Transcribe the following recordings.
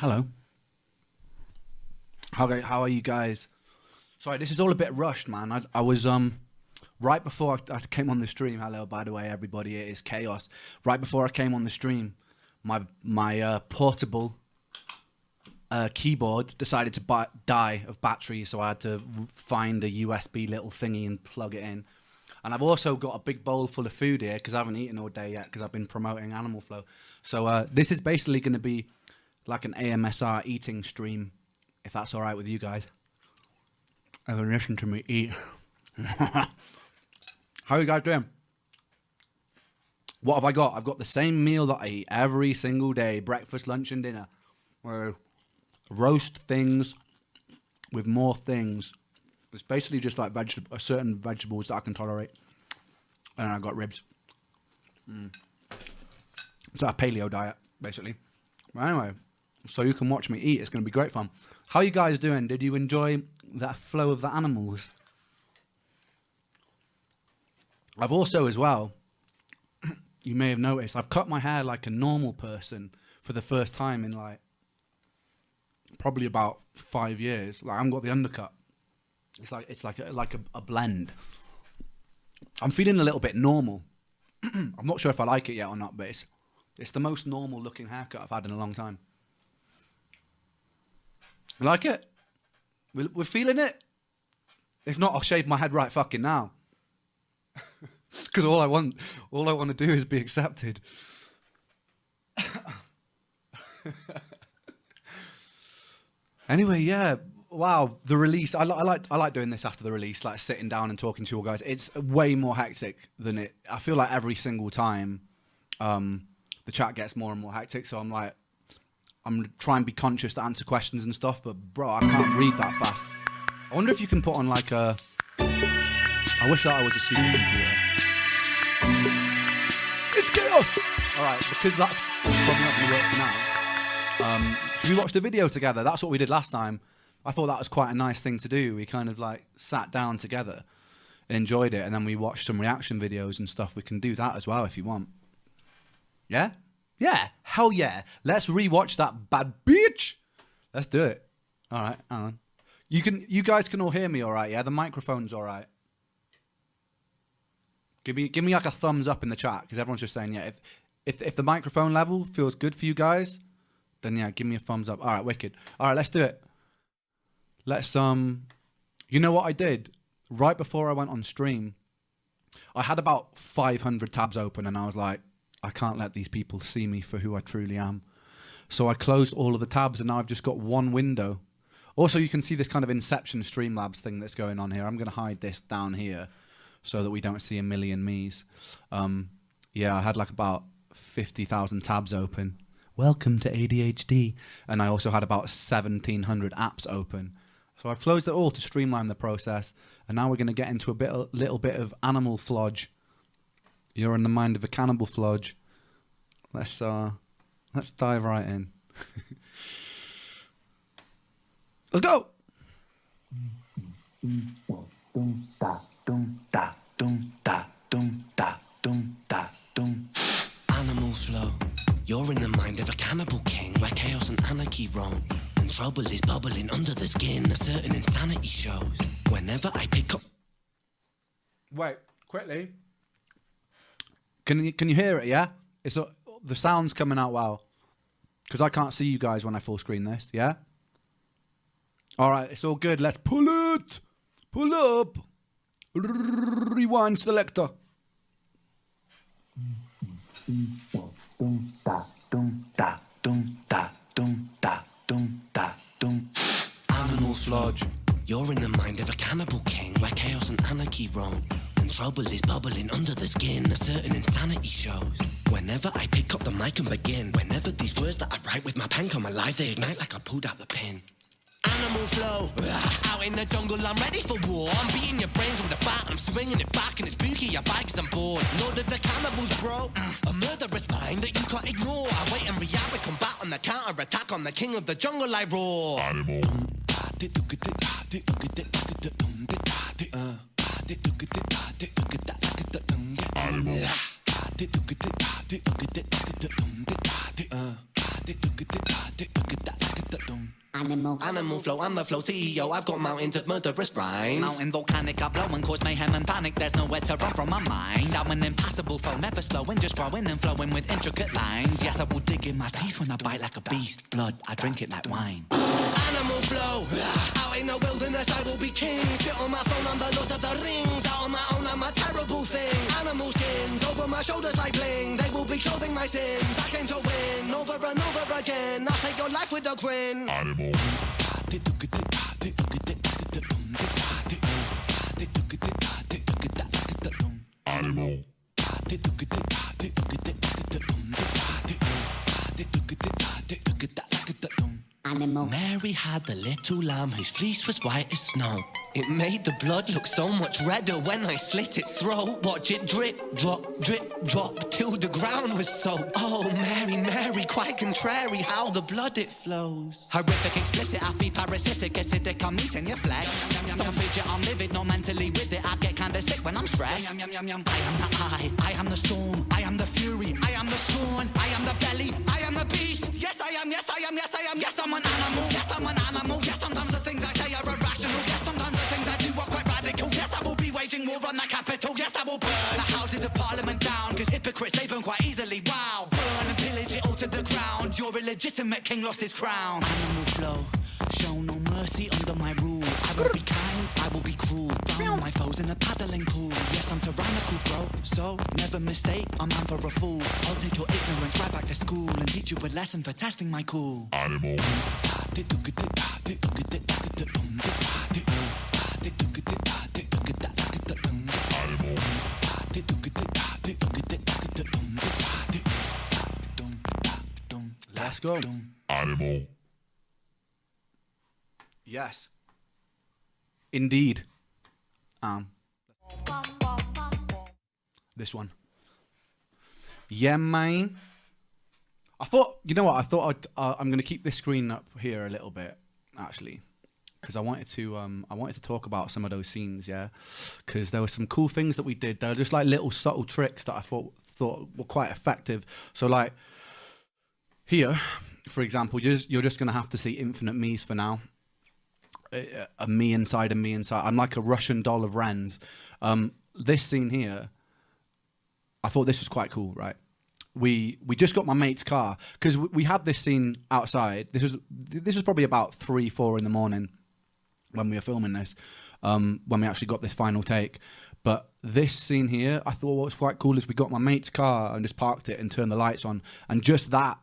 Hello. How are you guys? Sorry, this is all a bit rushed, man. I was right before I came on the stream. Hello, by the way, everybody. It is Chaos. Right before I came on the stream, my portable keyboard decided to die of battery, so I had to find a USB little thingy and plug it in. And I've also got a big bowl full of food here because I haven't eaten all day yet because I've been promoting Animal Flow. So this is basically going to be like an AMSR eating stream, if that's all right with you guys. Everyone listen to me eat. How are you guys doing? What have I got? I've got the same meal that I eat every single day, breakfast, lunch, and dinner. Roast things with more things. It's basically just like certain vegetables that I can tolerate. And I got ribs. It's like a paleo diet, basically. But anyway, so you can watch me eat. It's going to be great fun. How are you guys doing? Did you enjoy that flow of the animals? I've also, as well, you may have noticed, I've cut my hair like a normal person for the first time in like probably about 5 years. Like I haven't got the undercut. It's like a blend. I'm feeling a little bit normal. I'm not sure if I like it yet or not, but it's the most normal looking haircut I've had in a long time. You like it? We're feeling it? If not, I'll shave my head right fucking now. Because all I want to do is be accepted. Anyway, yeah. Wow, the release. I like doing this after the release, like sitting down and talking to you all guys. It's way more hectic than it. I feel like every single time, the chat gets more and more hectic. So I'm trying to be conscious to answer questions and stuff. But bro, I can't read that fast. I wonder if you can put on like a. I wish that I was a supercomputer. It's chaos. All right, because that's probably not going to work for now. Should we watch the video together? That's what we did last time. I thought that was quite a nice thing to do. We kind of like sat down together and enjoyed it, and then we watched some reaction videos and stuff. We can do that as well if you want. Yeah? Yeah. Hell yeah. Let's rewatch that bad bitch. Let's do it. All right, hang on. You guys can all hear me all right, yeah? The microphone's all right. Give me like a thumbs up in the chat, because everyone's just saying, yeah, if the microphone level feels good for you guys, then yeah, give me a thumbs up. All right, wicked. All right, let's do it. Let's, you know what I did? Right before I went on stream, I had about 500 tabs open, and I was like, I can't let these people see me for who I truly am. So I closed all of the tabs, and now I've just got one window. Also, you can see this kind of Inception Streamlabs thing that's going on here. I'm going to hide this down here so that we don't see a million me's. Yeah, I had like about 50,000 tabs open. Welcome to ADHD. And I also had about 1,700 apps open. So I've closed it all to streamline the process. And now we're going to get into a little bit of animal flodge. You're in the mind of a cannibal flodge. Let's dive right in. Let's go! Animal flow. You're in the mind of a cannibal king, where chaos and anarchy roam, and trouble is bubbling under the skin. A certain insanity shows whenever I pick up. Wait, quickly. Can you hear it? Yeah, the sound's coming out well, because I can't see you guys when I full screen this. Yeah. All right, it's all good. Let's pull it. Pull up. Rewind selector. Animal flodge. You're in the mind of a cannibal king, where chaos and anarchy roam, and trouble is bubbling under the skin. A certain insanity shows whenever I pick up the mic and begin. Whenever these words that I write with my pen come alive, they ignite like I pulled out the pin. Animal flow, out in the jungle, I'm ready for war. I'm beating your brains with a bat, I'm swinging it back, and it's spooky, your bike, 'cause I'm bored. Lord of the cannibals, bro, a murderous mind that you can't ignore. I wait and react with combat on the counter-attack, on the king of the jungle, I roar. Animal. Animal. animal flow, I'm the flow CEO. I've got mountains of murderous rhymes. Mountain volcanic, I blow and cause mayhem and panic. There's nowhere to run from my mind. I'm an impassable foe, never slowing, just growing and flowing with intricate lines. Yes, I will dig in my teeth when I bite like a beast. Blood, I drink it like wine. Animal flow, out in the wilderness I will be king. Sit on my throne, I'm the Lord of the Rings. Out on my own, I'm a terrible thing. Animal skins over my shoulders like bling. They will be clothing my sins. I came to win over and over again. I'll take your life with a grin. Animal. Animal. Animal. Mary had the little lamb whose fleece was white as snow. It made the blood look so much redder when I slit its throat. Watch it drip, drop, till the ground was soaked. Oh, Mary, Mary, quite contrary how the blood it flows. Horrific, explicit, I feed parasitic, acidic, I'm eating your flesh. Don't fidget, I'm livid, not mentally with it. I get kinda sick when I'm stressed. I am the I am the storm, I am the fury, I am the scorn, I am the belly, I am the beast. Yes, I am, yes, I am, yes, I am, yes, I'm an animal, yes, I'm an animal. Yes, sometimes the things I say are irrational. Yes, sometimes the things I do are quite radical. Yes, I will be waging war on the capital. Yes, I will burn the houses of parliament down, cause hypocrites, they burn quite easily. Wow, burn and pillage it all to the ground. Your illegitimate king lost his crown. Animal flow, show no mercy under my rule. I will be kind, I will be cruel. Drown my foes in a paddling pool. Yes, I'm tyrannical, bro, so never mistake a man for a fool. I'll take your ignorance right back to school and teach you a lesson for testing my cool. Animal. Let's go. Animal. Yes. Indeed. This one. Yeah, man. I thought, you know what? I thought I'm going to keep this screen up here a little bit, actually, because I wanted to talk about some of those scenes, yeah. Because there were some cool things that we did. They were just like little subtle tricks that I thought were quite effective. So like here, for example, you're just going to have to see infinite me's for now. A me inside, a me inside. I'm like a Russian doll of Wren's. This scene here, I thought this was quite cool, right? We just got my mate's car because we had this scene outside. This was probably about 3-4 in the morning when we were filming this, when we actually got this final take. But this scene here, I thought what was quite cool is we got my mate's car and just parked it and turned the lights on, and just that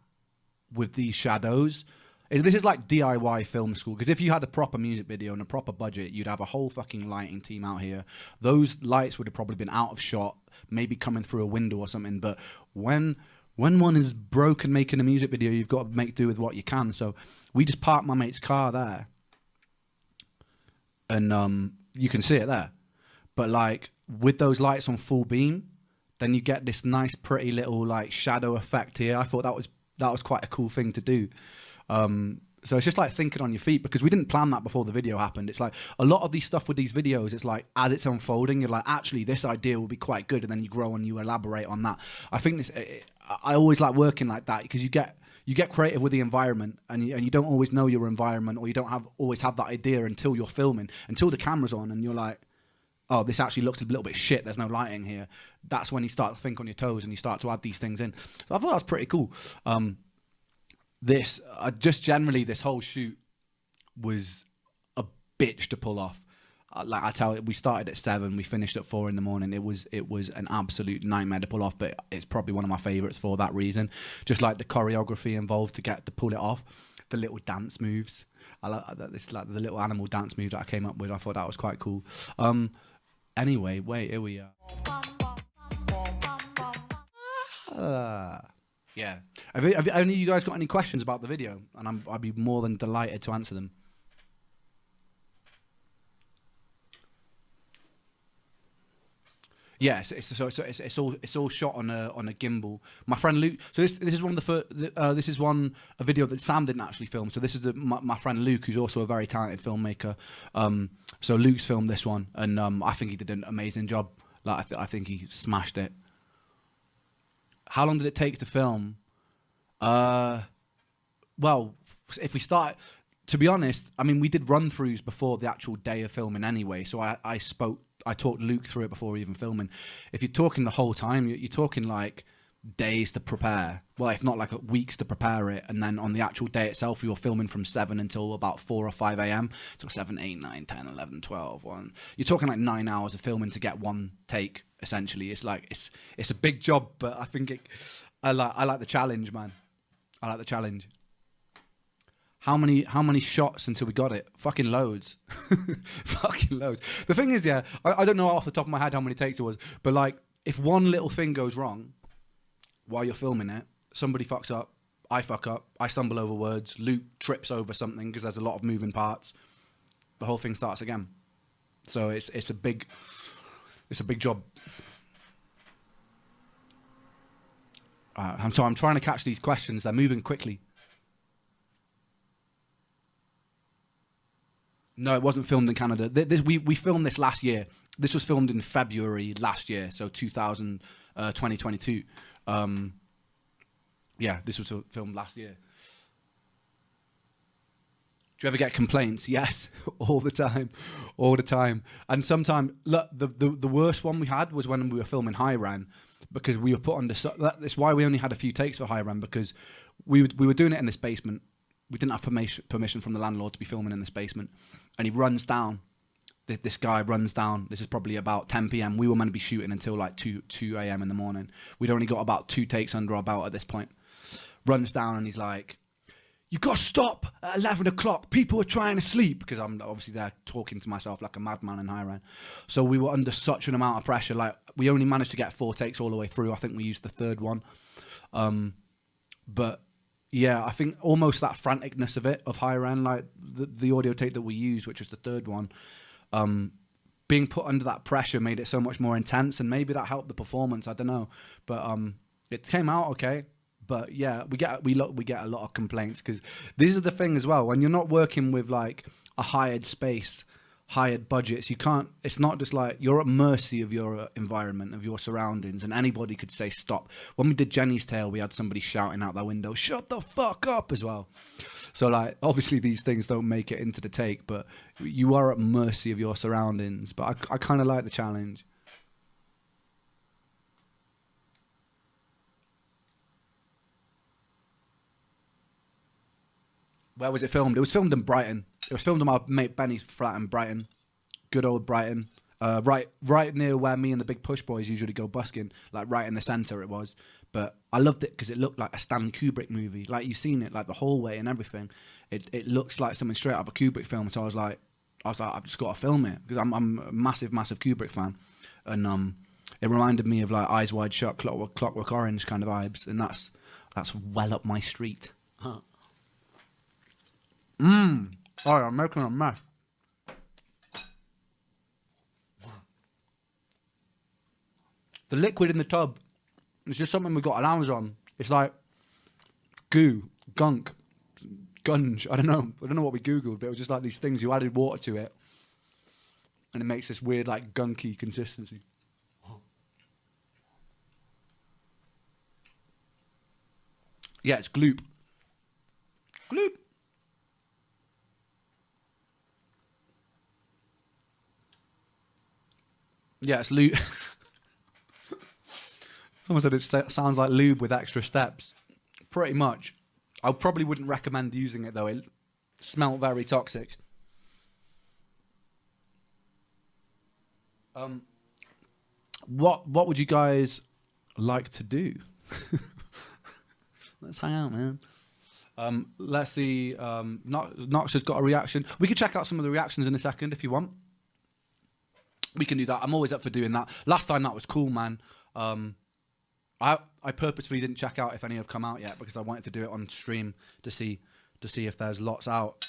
with these shadows. This is like DIY film school, because if you had a proper music video and a proper budget, you'd have a whole fucking lighting team out here. Those lights would have probably been out of shot, maybe coming through a window or something. But when one is broken making a music video, you've got to make do with what you can. So we just parked my mate's car there, and you can see it there. But like with those lights on full beam, then you get this nice, pretty little like shadow effect here. I thought that was quite a cool thing to do. So it's just like thinking on your feet, because we didn't plan that before the video happened. It's like a lot of these stuff with these videos, it's like as it's unfolding, you're like, actually this idea will be quite good, and then you grow and you elaborate on that. I think I always like working like that, because you get creative with the environment, and you don't always know your environment, or you don't always have that idea until you're filming, until the camera's on, and you're like, oh, this actually looks a little bit shit, there's no lighting here. That's when you start to think on your toes and you start to add these things in. So I thought that was pretty cool. Just generally, this whole shoot was a bitch to pull off. Like I tell you, we started at 7, we finished at 4 in the morning. It was an absolute nightmare to pull off, but it's probably one of my favorites for that reason. Just like the choreography involved to pull it off, the little dance moves. I like this, like the little animal dance move that I came up with. I thought that was quite cool. Anyway, wait, here we are. Yeah. Have any of you guys got any questions about the video? And I'd be more than delighted to answer them. Yes, it's all shot on a gimbal. My friend Luke. So this is one of a video that Sam didn't actually film. So this is my friend Luke, who's also a very talented filmmaker. So Luke's filmed this one, and I think he did an amazing job. Like I think he smashed it. How long did it take to film? Well, if we start, to be honest, I mean, we did run-throughs before the actual day of filming anyway. So I talked Luke through it before even filming. If you're talking the whole time, you're talking like days to prepare. Well, if not like weeks to prepare it. And then on the actual day itself, we were filming from 7 until about 4 or 5 a.m. So 7, 8, 9, 10, 11, 12, 1. You're talking like 9 hours of filming to get one take, essentially. It's like, it's a big job, but I think I like the challenge, man. I like the challenge. How many shots until we got it? Fucking loads. Fucking loads. The thing is, yeah, I don't know off the top of my head how many takes it was, but like, if one little thing goes wrong while you're filming it, somebody fucks up, I fuck up, I stumble over words, Luke trips over something because there's a lot of moving parts, the whole thing starts again. So it's a big job. I'm trying to catch these questions. They're moving quickly. No, it wasn't filmed in Canada. We filmed this last year. This was filmed in February last year, so 2022. Yeah, this was filmed last year. Do you ever get complaints? Yes, all the time. And sometimes, look, the worst one we had was when we were filming High Ran, because we were put under. That's why we only had a few takes for High Ran, because we were doing it in this basement. We didn't have permission from the landlord to be filming in this basement. And he runs down. This guy runs down. This is probably about 10 p.m. We were meant to be shooting until like 2 a.m. in the morning. We'd only got about 2 takes under our belt at this point. Runs down and he's like, "You got to stop at 11 o'clock. People are trying to sleep." Because I'm obviously there talking to myself like a madman in High Ran. So we were under such an amount of pressure. Like, we only managed to get 4 takes all the way through. I think we used the third one. But yeah, I think almost that franticness of it, of High Ran, like the audio tape that we used, which was the third one, being put under that pressure made it so much more intense, and maybe that helped the performance. I don't know, but it came out okay. But yeah, we get a lot of complaints, because this is the thing as well. When you're not working with like a hired space, hired budgets, you can't. It's not just like you're at mercy of your environment, of your surroundings, and anybody could say stop. When we did Jenny's Tale, we had somebody shouting out their window, "Shut the fuck up!" as well. So like, obviously these things don't make it into the take, but you are at mercy of your surroundings. But I kind of like the challenge. Where was it filmed? It was filmed in Brighton. It was filmed on my mate Benny's flat in Brighton. Good old Brighton. Right near where me and the big push boys usually go busking. Like right in the centre it was. But I loved it because it looked like a Stanley Kubrick movie. Like, you've seen it, like the hallway and everything. It looks like something straight out of a Kubrick film. So I was like, I've just got to film it, because I'm a massive Kubrick fan. And it reminded me of like Eyes Wide Shut, Clockwork Orange kind of vibes. And that's well up my street. Huh. Oh, I'm making a mess. The liquid in the tub, it's just something we got on Amazon. It's like goo, gunge. I don't know what we Googled, but it was just like these things. You added water to it, and it makes this weird, like, gunky consistency. Yeah, it's gloop. Gloop. Yeah, it's lube. Someone said it sounds like lube with extra steps. Pretty much. I probably wouldn't recommend using it, though. It smelled very toxic. What would you guys like to do? Let's hang out, man. Let's see. Knox has got a reaction. We can check out some of the reactions in a second if you want. We can do that. I'm always up for doing that. Last time that was cool, man. I purposefully didn't check out if any have come out yet, because I wanted to do it on stream to see if there's lots out.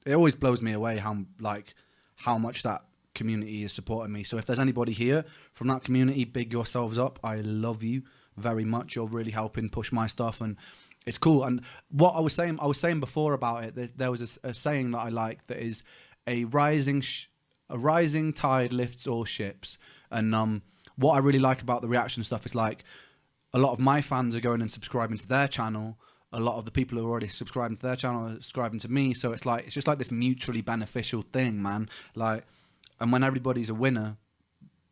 It always blows me away how much that community is supporting me. So if there's anybody here from that community, big yourselves up. I love you very much. You're really helping push my stuff, and it's cool. And what I was saying before about it, there was a saying that I like, that is a rising tide lifts all ships. And what I really like about the reaction stuff is, like, a lot of my fans are going and subscribing to their channel, a lot of the people who are already subscribing to their channel are subscribing to me. So it's just like this mutually beneficial thing, man. Like, and when everybody's a winner,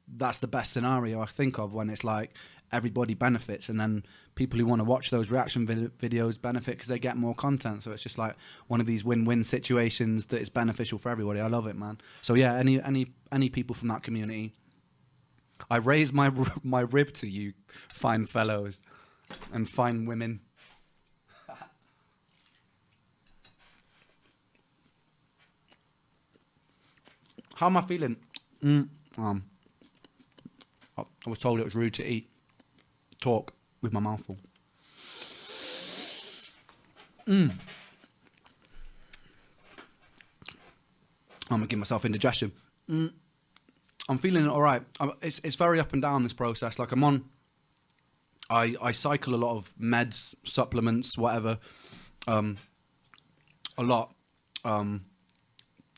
that's the best scenario I think of, when it's like everybody benefits, and then people who want to watch those reaction videos benefit because they get more content. So it's just like one of these win-win situations that is beneficial for everybody. I love it, man. So yeah, any people from that community, I raise my rib to you, fine fellows and fine women. How am I feeling? I was told it was rude to talk with my mouth full. I'm gonna give myself indigestion. I'm feeling all right. It's very up and down, this process. Like I cycle a lot of meds, supplements, whatever, a lot.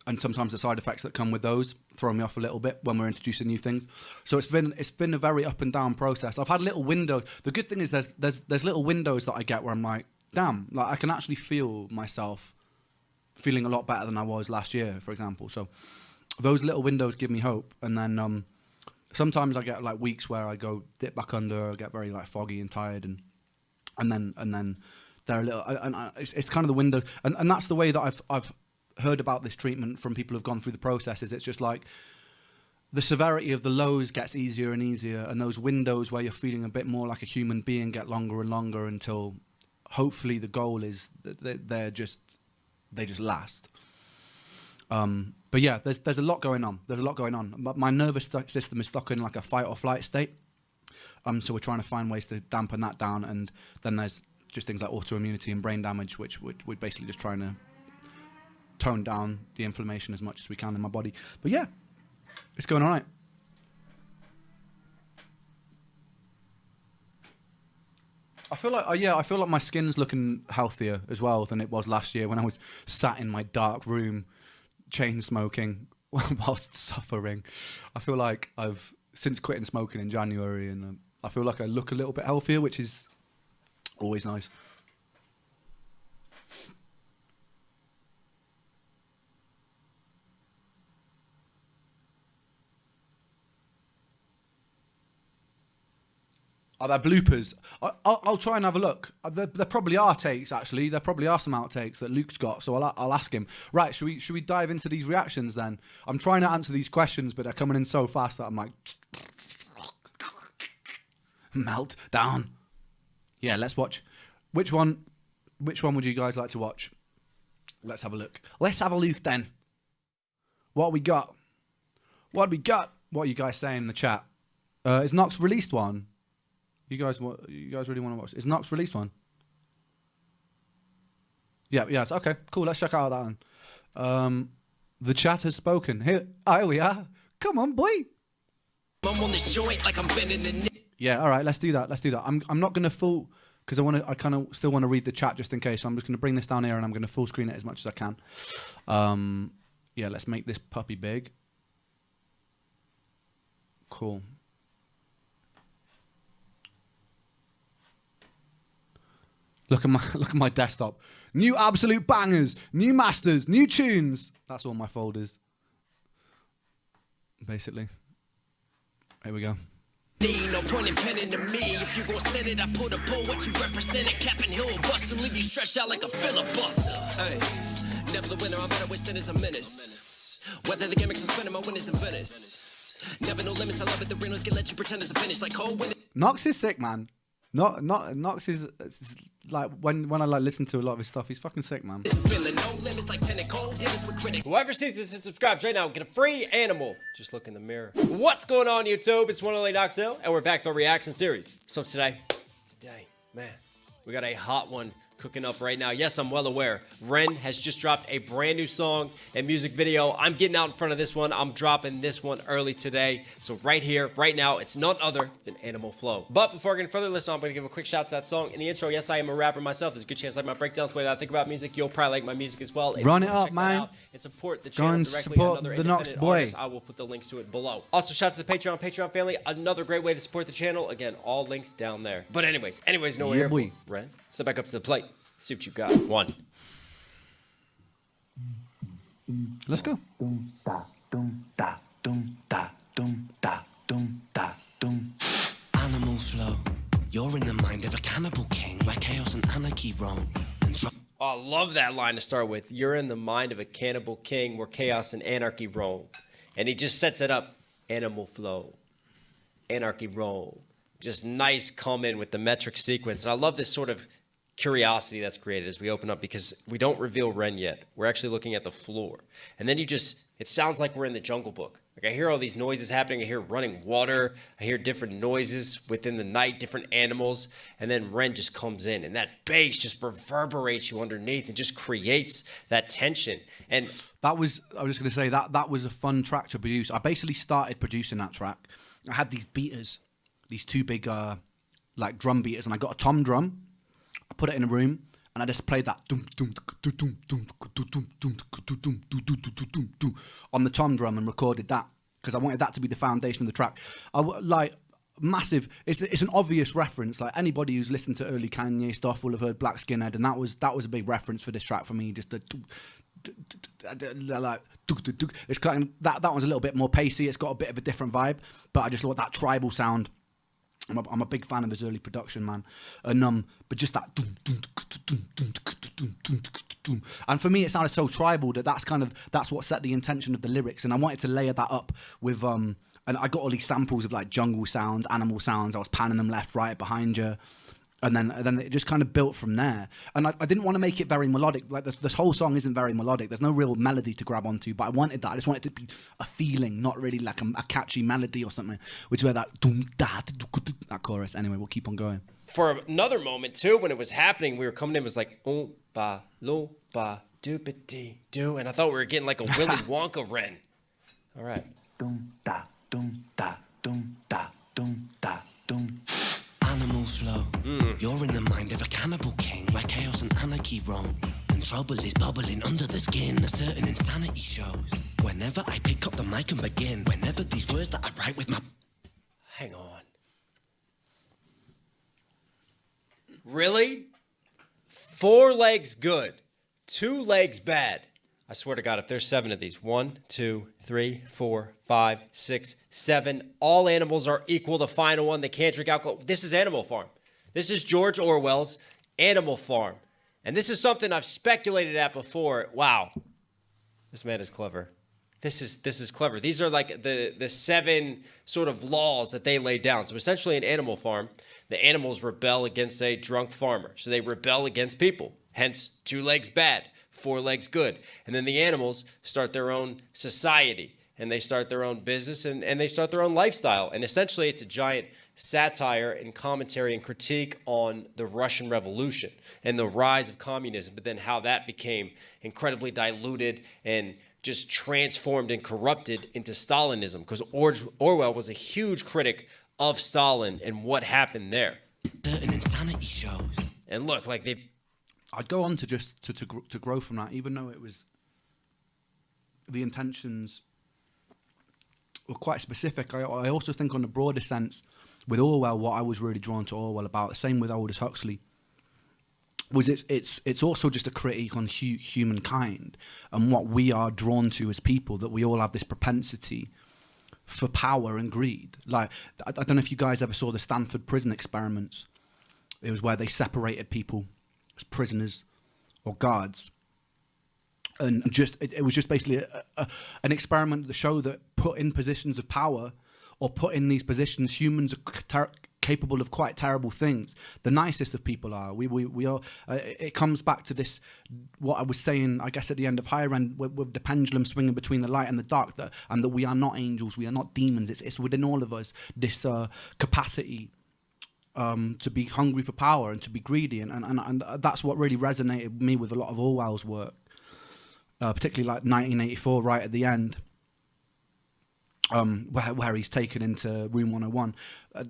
And sometimes the side effects that come with those throw me off a little bit when we're introducing new things. So it's been a very up and down process. I've had little windows. The good thing is there's little windows that I get where I'm like, damn, like I can actually feel myself feeling a lot better than I was last year, for example. So those little windows give me hope. And then sometimes I get like weeks where I go dip back under, I get very like foggy and tired, and then they're a little, and it's kind of the window, and that's the way that I've heard about this treatment from people who've gone through the process. Is it's just like the severity of the lows gets easier and easier, and those windows where you're feeling a bit more like a human being get longer and longer until hopefully the goal is that they just last. But yeah, there's a lot going on. There's a lot going on. But my nervous system is stuck in like a fight or flight state. So we're trying to find ways to dampen that down, and then there's just things like autoimmunity and brain damage, which we're basically just trying to tone down the inflammation as much as we can in my body. But yeah, it's going all right. I feel like my skin's looking healthier as well than it was last year when I was sat in my dark room, chain smoking whilst suffering. I feel like I've since quitting smoking in January, and I feel like I look a little bit healthier, which is always nice. Are there bloopers? I'll try and have a look. There probably are takes, actually. There probably are some outtakes that Luke's got, so I'll ask him. Right, should we dive into these reactions then? I'm trying to answer these questions, but they're coming in so fast that I'm like... melt down. Yeah, let's watch. Which one would you guys like to watch? Let's have a look. Let's have a look then. What we got? What we got? What are you guys saying in the chat? Is Nox released one? You guys really want to watch? Is Nox released one? Yeah, it's okay, cool. Let's check out that one. The chat has spoken. Here we are. Come on, boy. I'm on this joint like I'm bending the... Yeah, all right. Let's do that. I'm not gonna full because I kind of still want to read the chat just in case. So I'm just gonna bring this down here and I'm gonna full screen it as much as I can. Yeah, let's make this puppy big. Cool. Look at my desktop. New absolute bangers, new masters, new tunes. That's all my folders. Basically. Here we go. No point in penning to me. If you gon' send it, I put a pull what you represent. Cap and hill bust and leave you stretched out like a filibuster. Hey, never the winner, I'm better with sin as a menace. Whether the gimmicks are spinning, my winners in Venice. Never no limits, I love it. The Renos can let you pretend it's a finish like cold winning. Nox is sick, man. Nox is like when I like listen to a lot of his stuff, he's fucking sick, man. Whoever sees this and subscribes right now get a free animal. Just look in the mirror. What's going on, YouTube? It's one only Nox Hill, and we're back to the reaction series. So today, man, we got a hot one cooking up right now. Yes, I'm well aware. Ren has just dropped a brand new song and music video. I'm getting out in front of this one. I'm dropping this one early today. So right here, right now, it's none other than Animal Flow. But before I get further, listen, I'm going to give a quick shout to that song. In the intro, yes, I am a rapper myself. There's a good chance like my breakdowns, the way that I think about music. You'll probably like my music as well. Run it up, man. And support the channel directly. Support the Nox boy. Artist. I will put the links to it below. Also, shout out to the Patreon family. Another great way to support the channel. Again, all links down there. But anyways, no here. Ren, step back up to the plate. see what you got. One. Let's go. Animal flow. You're in the mind of a cannibal king where chaos and anarchy roam. Oh, I love that line to start with. You're in the mind of a cannibal king where chaos and anarchy roam. And he just sets it up. Animal flow. Anarchy roam. Just nice come in with the metric sequence. And I love this sort of curiosity that's created as we open up because we don't reveal Ren yet. We're actually looking at the floor. And then it sounds like we're in the Jungle Book. Like I hear all these noises happening. I hear running water. I hear different noises within the night, different animals. And then Ren just comes in and that bass just reverberates you underneath and just creates that tension. And I was just going to say that was a fun track to produce. I basically started producing that track. I had these beaters, these two big like drum beaters, and I got a tom drum. I put it in a room and I just played that on the tom drum and recorded that because I wanted that to be the foundation of the track. Like massive. It's an obvious reference. Like anybody who's listened to early Kanye stuff will have heard Black Skinhead, and that was a big reference for this track for me. Just the like it's kind of, that one's a little bit more pacey. It's got a bit of a different vibe, but I just love that tribal sound. I'm a big fan of his early production, man. And but just that and for me it sounded so tribal that's what set the intention of the lyrics, and I wanted to layer that up with and I got all these samples of like jungle sounds, animal sounds. I was panning them left, right, behind you. And then it just kind of built from there. And I didn't want to make it very melodic. Like this whole song isn't very melodic. There's no real melody to grab onto. But I wanted that. I just wanted it to be a feeling, not really like a catchy melody or something. Which is where that chorus. Anyway, we'll keep on going. For another moment too, when it was happening, we were coming in. It was like ba lo ba doopity doo, and I thought we were getting like a Willy Wonka Ren. All right. Animal flow. You're in the mind of a cannibal king where chaos and anarchy roam. And trouble is bubbling under the skin. A certain insanity shows. Whenever I pick up the mic and begin. Whenever these words that I write with my... Hang on. Really? 4 legs good. 2 legs bad. I swear to God, if there's 7 of these, 1, 2, 3, 4, 5, 6, 7, all animals are equal. The final one, they can't drink alcohol. This is Animal Farm. This is George Orwell's Animal Farm. And this is something I've speculated at before. Wow. This man is clever. This is clever. These are like the 7 sort of laws that they laid down. So essentially in Animal Farm, the animals rebel against a drunk farmer. So they rebel against people. Hence, 2 legs bad, 4 legs good. And then the animals start their own society, and they start their own business, and they start their own lifestyle. And essentially, it's a giant satire and commentary and critique on the Russian Revolution and the rise of communism, but then how that became incredibly diluted and just transformed and corrupted into Stalinism, because Orwell was a huge critic of Stalin and what happened there. Certain insanity shows. And look, like I'd go on to just to grow from that, even though it was the intentions were quite specific. I also think on a broader sense with Orwell, what I was really drawn to Orwell about, the same with Aldous Huxley, was it's also just a critique on humankind and what we are drawn to as people, that we all have this propensity for power and greed. Like, I don't know if you guys ever saw the Stanford prison experiments. It was where they separated people as prisoners or guards. And just it was just basically an experiment to show that put in positions of power or put in these positions, humans are capable of quite terrible things. The nicest of people are. We are. It comes back to this, what I was saying, I guess, at the end of Higher End, with the pendulum swinging between the light and the dark, that we are not angels, we are not demons. It's within all of us, this capacity to be hungry for power and to be greedy. And that's what really resonated with me with a lot of Orwell's work. Particularly like 1984, right at the end, where he's taken into Room 101.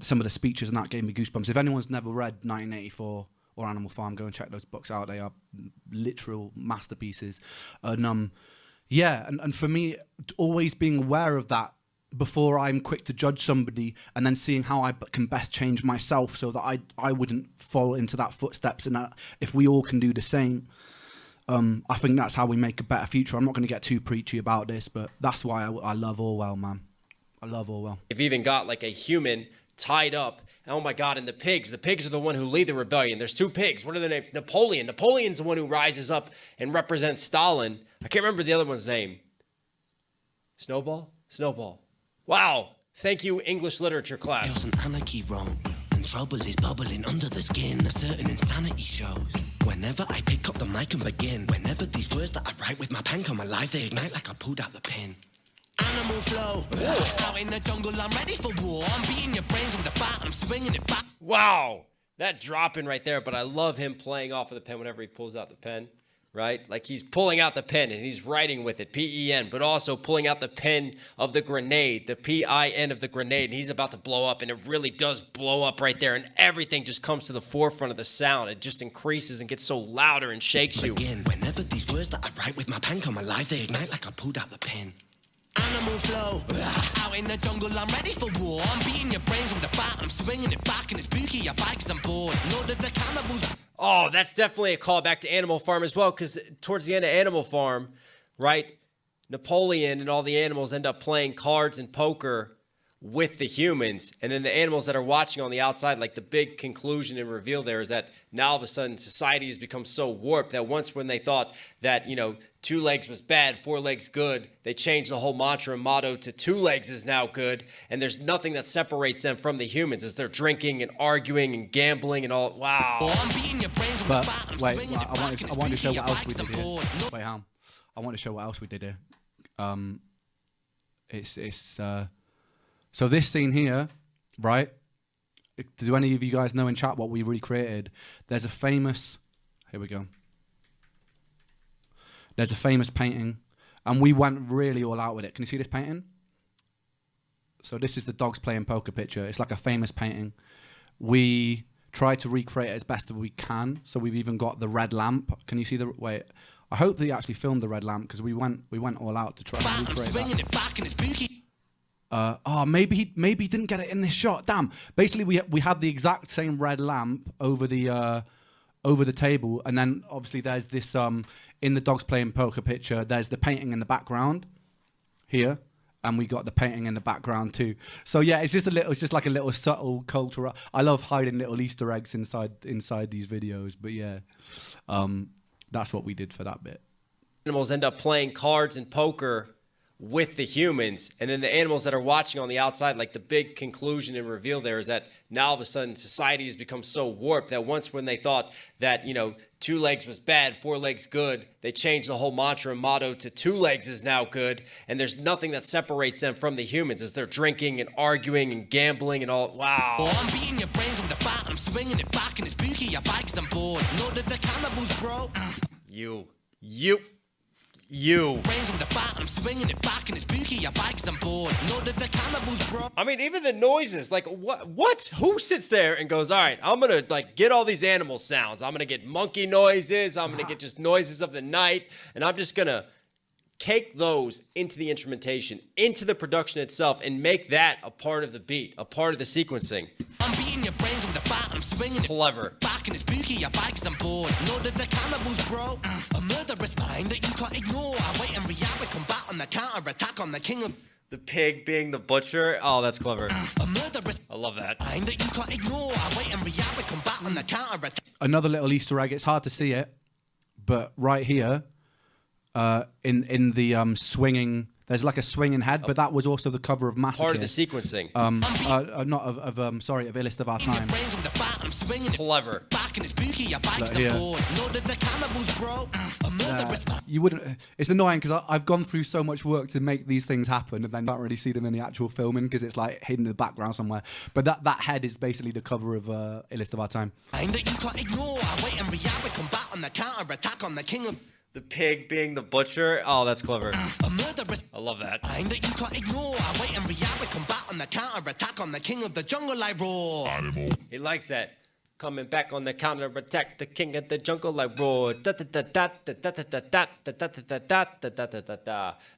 Some of the speeches and that gave me goosebumps. If anyone's never read 1984 or Animal Farm, go and check those books out. They are literal masterpieces. And for me, always being aware of that before I'm quick to judge somebody, and then seeing how I can best change myself so that I wouldn't fall into that footsteps, and that if we all can do the same, I think that's how we make a better future. I'm not going to get too preachy about this, but that's why I love Orwell, man. I love Orwell. They've even got like a human tied up. Oh my God, and the pigs are the one who lead the rebellion. There's two pigs. What are their names? Napoleon. Napoleon's the one who rises up and represents Stalin. I can't remember the other one's name. Snowball? Snowball. Wow. Thank you, English literature class. Chaos and anarchy roam, and trouble is bubbling under the skin. A certain insanity shows whenever I pick up the mic and begin. Whenever these words that I write with my pen come alive, they ignite like I pulled out the pin. Animal flow, out in the jungle, I'm ready for war. I'm beating your brains with a bat, I'm swinging it back. Wow. That dropping right there, but I love him playing off of the pen whenever he pulls out the pen, right? Like he's pulling out the pen and he's writing with it, P-E-N, but also pulling out the pen of the grenade, the P-I-N of the grenade, and he's about to blow up, and it really does blow up right there, and everything just comes to the forefront of the sound. It just increases and gets so louder and shakes you. Again, whenever these words that I write with my pen come alive, they ignite like I pulled out the pin. Animal flow, out in the jungle, I'm ready for war. I'm beating your brains with a bat, I'm swinging it back, and it's spooky, your bikes, I'm bored. Lord of the cannibals. Oh, that's definitely a callback to Animal Farm as well, because towards the end of Animal Farm, right, Napoleon and all the animals end up playing cards and poker with the humans, and then the animals that are watching on the outside, like the big conclusion and reveal there is that now all of a sudden society has become so warped that once when they thought that, you know, 2 legs was bad, 4 legs good, they changed the whole mantra and motto to 2 legs is now good, and there's nothing that separates them from the humans as they're drinking and arguing and gambling and all. Wow. But wait, I want to show what else we did here. Wait, Ham. I want to show what else we did here. So this scene here, right? Do any of you guys know in chat what we recreated? There's a famous. Here we go. There's a famous painting, and we went really all out with it. Can you see this painting? So this is the dogs playing poker picture. It's like a famous painting. We try to recreate it as best as we can. So we've even got the red lamp. Can you see the wait? I hope they actually filmed the red lamp because we went all out to try to recreate that. Oh, maybe he didn't get it in this shot. Damn. Basically, we had the exact same red lamp over the table, and then obviously there's this in the dogs playing poker picture. There's the painting in the background here, and we got the painting in the background too. So yeah, it's just like a little subtle cultural. I love hiding little Easter eggs inside these videos. But yeah, that's what we did for that bit. Animals end up playing cards and poker with the humans, and then the animals that are watching on the outside, like the big conclusion and reveal there is that now all of a sudden society has become so warped that once when they thought that, you know, 2 legs was bad, 4 legs good, they changed the whole mantra and motto to 2 legs is now good, and there's nothing that separates them from the humans as they're drinking and arguing and gambling and all. Wow. I'm beating your brains with a bat, I'm swinging it back, and it's spooky, your bikes, I'm bored. Lord of the cannibals, bro. Brains with a bat, I'm swinging it back, and it's spooky, your bikes, I'm bored. Lord of the cannibals, bro. I mean, even the noises, like what? Who sits there and goes, all right, I'm gonna like get all these animal sounds. I'm gonna get monkey noises. I'm gonna get just noises of the night, and I'm just gonna cake those into the instrumentation, into the production itself, and make that a part of the beat, a part of the sequencing. I'm beating your brains with a bat, I'm swinging Clever. it back, and it's spooky, your bikes, I'm bored. Lord of the cannibals, bro. A murderous mind that you can't ignore. I wait and react with combat on the counter attack on the king of The pig being the butcher. Oh, that's clever. a murderous I love that. mind that you can't ignore. I wait and react with combat on the counter attack. Another little Easter egg. It's hard to see it, but right here, in the swinging, there's like a swinging head, but that was also the cover of Massacre. Part of the sequencing. Not of sorry, of Illest of Our Your Time. brains with a bat, I'm swinging it Clever. back, and it's spooky, your bikes, Look I'm here. bored. Lord of the cannibals, bro. A murderous mind. You wouldn't. It's annoying because I've gone through so much work to make these things happen, and then you can't really see them in the actual filming because it's like hidden in the background somewhere. But that head is basically the cover of Illest of Our Time. Mind that you can't ignore. I wait and react with combat on the counter attack on the king of The pig being the butcher. Oh, that's clever. a murderous I love that. mind that you can't ignore. I wait and react with combat on the counter attack on the king of the jungle. I roar. He likes that. Coming back on the counter attack, the king of the jungle like roar.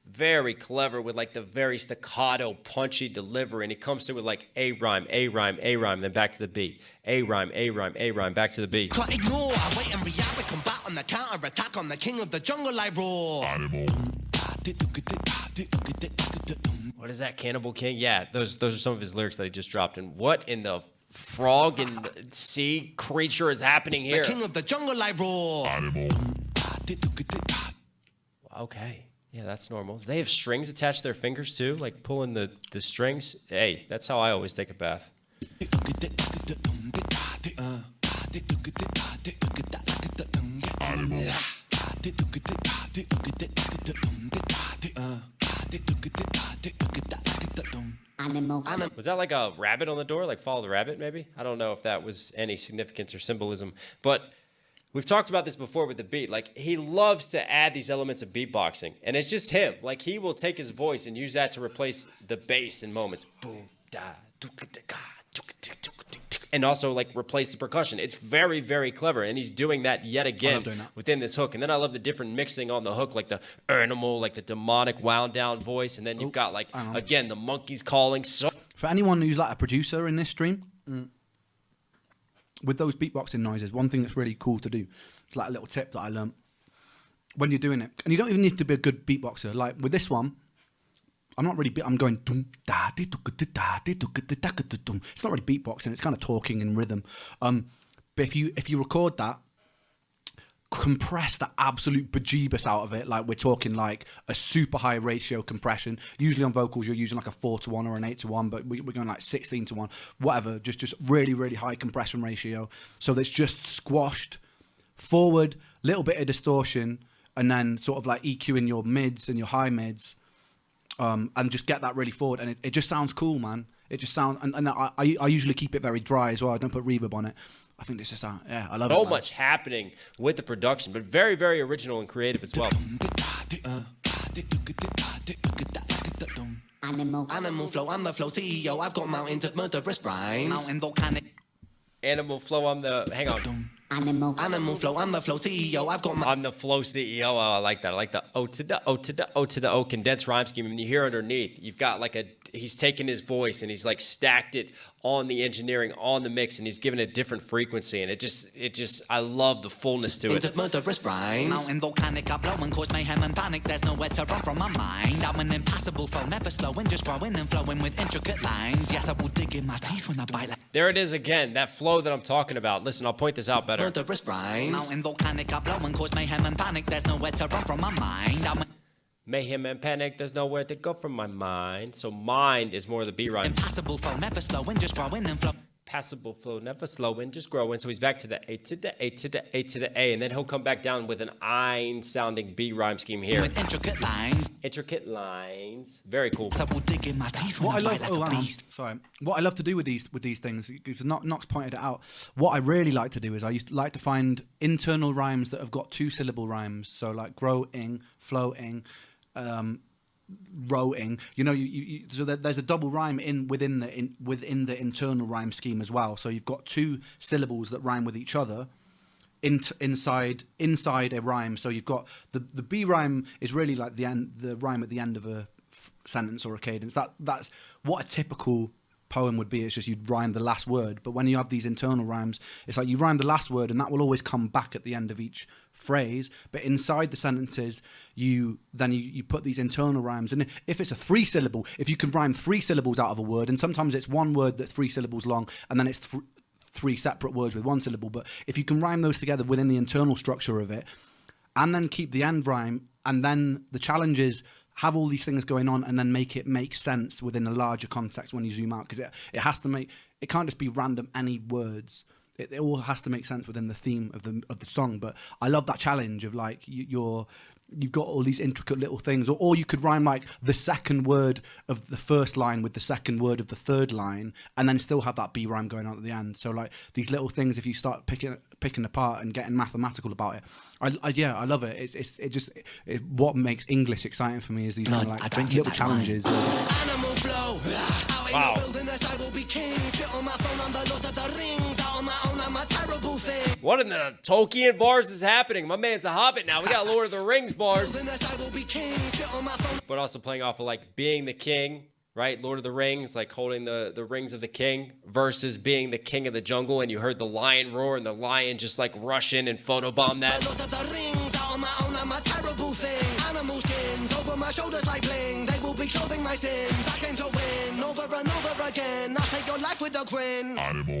Very clever with like the very staccato, punchy delivery, and he comes through with like a rhyme, then back to the beat. A rhyme, back to the beat. Can't ignore, I wait and react, we combat on the counter attack on the king of the jungle like roar. What is that, Cannibal King? Yeah, those are some of his lyrics that he just dropped. And what in the frog and sea creature is happening here? The king of the jungle like roar. Okay, yeah, that's normal. They have strings attached to their fingers too, like pulling the strings. Hey, that's how I always take a bath. Was that like a rabbit on the door, like Follow the Rabbit maybe? I don't know if that was any significance or symbolism, but we've talked about this before with the beat. Like, he loves to add these elements of beatboxing, and it's just him. Like, he will take his voice and use that to replace the bass in moments. Boom, da, and also like replace the percussion. It's very, very clever, and he's doing that yet again within this hook. And then I love the different mixing on the hook, like the animal, like the demonic wound down voice, and then you've got like again the monkeys calling. So for anyone who's like a producer in this stream, with those beatboxing noises, one thing that's really cool to do, it's like a little tip that I learned when you're doing it, and you don't even need to be a good beatboxer. Like with this one, I'm not really. I'm going. It's not really beatboxing. It's kind of talking in rhythm. But if you record that, compress the absolute bejeebus out of it. Like we're talking like a super high ratio compression. Usually on vocals you're using like a 4:1 or an 8:1, but we're going like 16:1, whatever. Just really, really high compression ratio. So that's just squashed forward, little bit of distortion, and then sort of like EQing your mids and your high mids. And just get that really forward, and it just sounds cool, man. It just sounds, and I usually keep it very dry as well. I don't put reverb on it. I think this just sounds, yeah, I love it. So much happening with the production, but very, very original and creative as well. Animal flow, I'm the flow CEO. I've got mountains of murderous rhymes. Mountain volcanic. Animal flow, I'm the, hang on. Animal flow, I'm the flow CEO. I've got I'm the flow CEO. Oh, I like that. I like the O to the O to the O to the O condensed rhyme scheme. And you hear underneath, you've got like he's taken his voice and he's like stacked it on the engineering, on the mix, and he's given it a different frequency. And it just, I love the fullness to it. Murderous rhymes. Mountain volcanic, I blow and cause mayhem and panic. There's nowhere to run from my mind. I'm an impassable flow, never slowing, just growing and flowing with intricate lines. Yes, I will dig in my teeth when I bite like. There it is again, that flow that I'm talking about. Listen, I'll point this out better. Murderous rhymes. Mountain volcanic, I blow and cause mayhem and panic. There's nowhere to run from my mind. Mayhem and panic, there's nowhere to go from my mind. So mind is more of the B rhyme. Impassable flow, never slowing, just growing and flow. Passable flow, never slowing, just growing. So he's back to the A to the A to the A to the A, and then he'll come back down with an ein sounding B rhyme scheme here. With intricate lines. Intricate lines. Very cool. So I will dig in my teeth when I bite like a beast. Sorry. What I love to do with these things, because Nox pointed it out, what I really like to do is I used to like to find internal rhymes that have got 2-syllable rhymes. So like growing, floating, rowing, you know, so there's a double rhyme within the internal rhyme scheme as well. So you've got 2 syllables that rhyme with each other inside a rhyme. So you've got the B rhyme is really like the rhyme at the end of a sentence or a cadence. That's what a typical poem would be. It's just you'd rhyme the last word. But when you have these internal rhymes, it's like you rhyme the last word and that will always come back at the end of each phrase. But inside the sentences, you put these internal rhymes. And if it's a 3-syllable, if you can rhyme 3 syllables out of a word, and sometimes it's one word that's 3 syllables long, and then it's 3 separate words with 1 syllable. But if you can rhyme those together within the internal structure of it, and then keep the end rhyme, and then the challenge is have all these things going on and then make it make sense within a larger context when you zoom out, because it has to make, it can't just be random any words. It all has to make sense within the theme of the song. But I love that challenge of like you've got all these intricate little things, or you could rhyme like the second word of the first line with the second word of the third line, and then still have that B rhyme going on at the end. So like these little things, if you start picking apart and getting mathematical about it, I love it. It's what makes English exciting for me is these kind of like little challenges. Animal flow. Wow. Wilderness, I will be king. Sit on my throne, I'm the Lord of the Rings. Out on my own, I'm a What in the Tolkien bars is happening? My man's a hobbit now. We got Lord of the Rings bars. But also playing off of like being the king, right? Lord of the Rings, like holding the rings of the king versus being the king of the jungle. And you heard the lion roar and the lion just like rush in and photobomb that. Lord of the Rings are on my own, I'm a terrible thing. Animal skins over my shoulders like bling. They will be clothing my sins. I came to win over and over again. I'll take your life with a grin. Animal.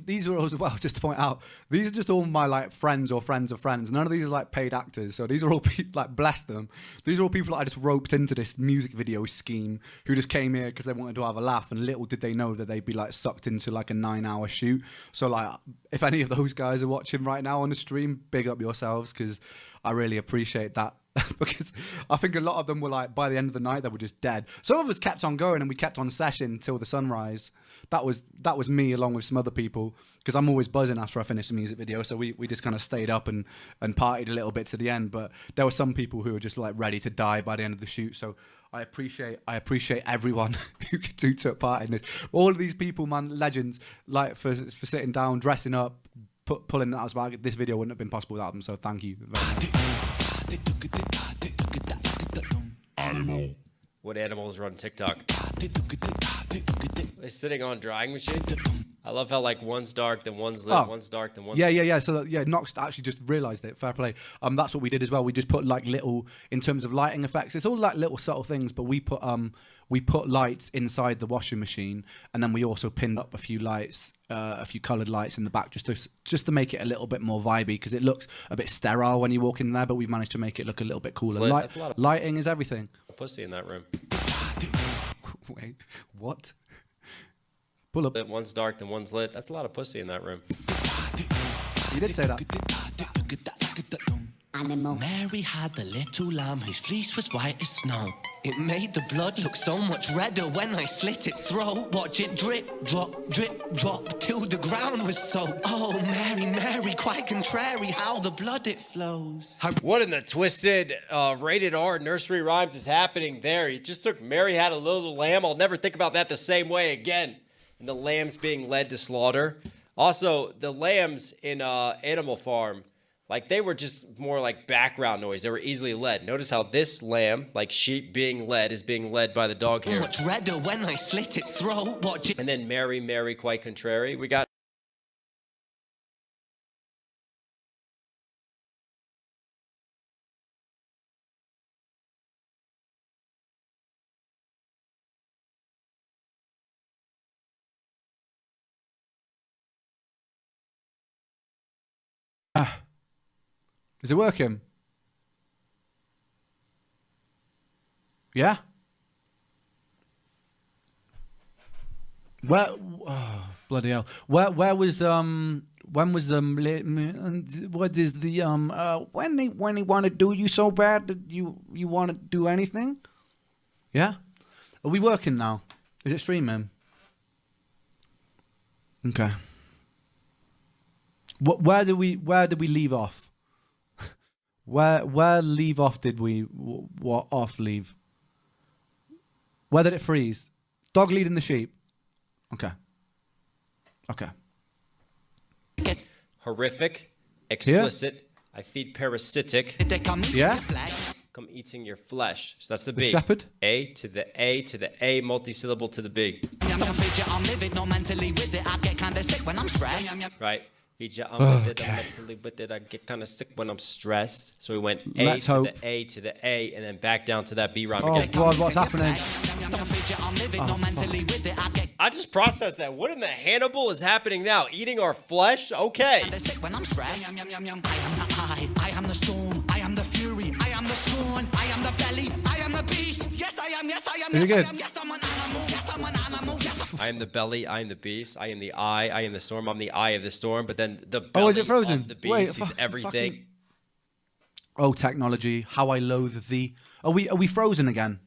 These are all as well, just to point out, these are just all my like friends or friends of friends. None of these are like paid actors. So these are all like, bless them. These are all people that I just roped into this music video scheme who just came here because they wanted to have a laugh. And little did they know that they'd be like sucked into like a 9-hour shoot. So like, if any of those guys are watching right now on the stream, big up yourselves because I really appreciate that. Because I think a lot of them were like, by the end of the night, they were just dead. Some of us kept on going and we kept on session till the sunrise. That was me along with some other people because I'm always buzzing after I finish a music video. So we just kind of stayed up and partied a little bit to the end. But there were some people who were just like ready to die by the end of the shoot. So I appreciate everyone who took part in this. All of these people, man, legends, like for sitting down, dressing up, pulling that out of my bag. This video wouldn't have been possible without them. So thank you very much. Animal. What animals run TikTok? They're sitting on drying machines. I love how like one's dark, then one's lit, one's dark, then one's Yeah. So Nox actually just realised it. Fair play. That's what we did as well. We just put like little, in terms of lighting effects. It's all like little subtle things, but we put lights inside the washing machine, and then we also pinned up a few lights, a few coloured lights in the back, just to make it a little bit more vibey because it looks a bit sterile when you walk in there. But we've managed to make it look a little bit cooler. Lighting is everything. Pussy in that room. Wait, what? Pull up. One's dark, then one's lit. That's a lot of pussy in that room. You did say that. Animal. Mary had the little lamb whose fleece was white as snow. It made the blood look so much redder when I slit its throat. Watch it drip, drop, till the ground was soaked. Oh, Mary, Mary, quite contrary how the blood it flows. What in the twisted rated R nursery rhymes is happening there? He just took Mary had a little lamb. I'll never think about that the same way again. And the lambs being led to slaughter. Also, the lambs in Animal Farm, like they were just more like background noise. They were easily led. Notice how this lamb, like sheep being led, is being led by the dog here. Much redder when I slit its throat. Watch it. And then Mary, Mary, quite contrary. We got. Is it working? Yeah? Where? Oh, bloody hell! Where was when was what is the when they want to do you so bad that you want to do anything? Yeah? Are we working now? Is it streaming? Okay. Where did we leave off? Where leave off did we? What off leave? Where did it freeze? Dog leading the sheep. Okay. Horrific, explicit. Yeah. I feed parasitic. Yeah. Come eating your flesh. So that's the B. The shepherd. A to the A to the A, multi-syllable to the B. Right. Feed you, I'm with it, I'm mentally with it. I get kind of sick when I'm stressed. So we went A to the A to the A, and then back down to that B rhyme again. Oh God, what's happening? I just processed that. What in the Hannibal is happening now? Eating our flesh? Okay. When I'm stressed, I am the storm, I am the fury, I am the scorn, I am the belly, I am the beast. Yes, I am, yes, I am, yes, I am, yes, I'm an animal, yes, I'm an animal, yes. I am the belly, I am the beast, I am the eye, I am the storm, I'm the eye of the storm, but then the belly is it frozen? of the beast is everything. Oh, technology, how I loathe thee. Are we frozen again?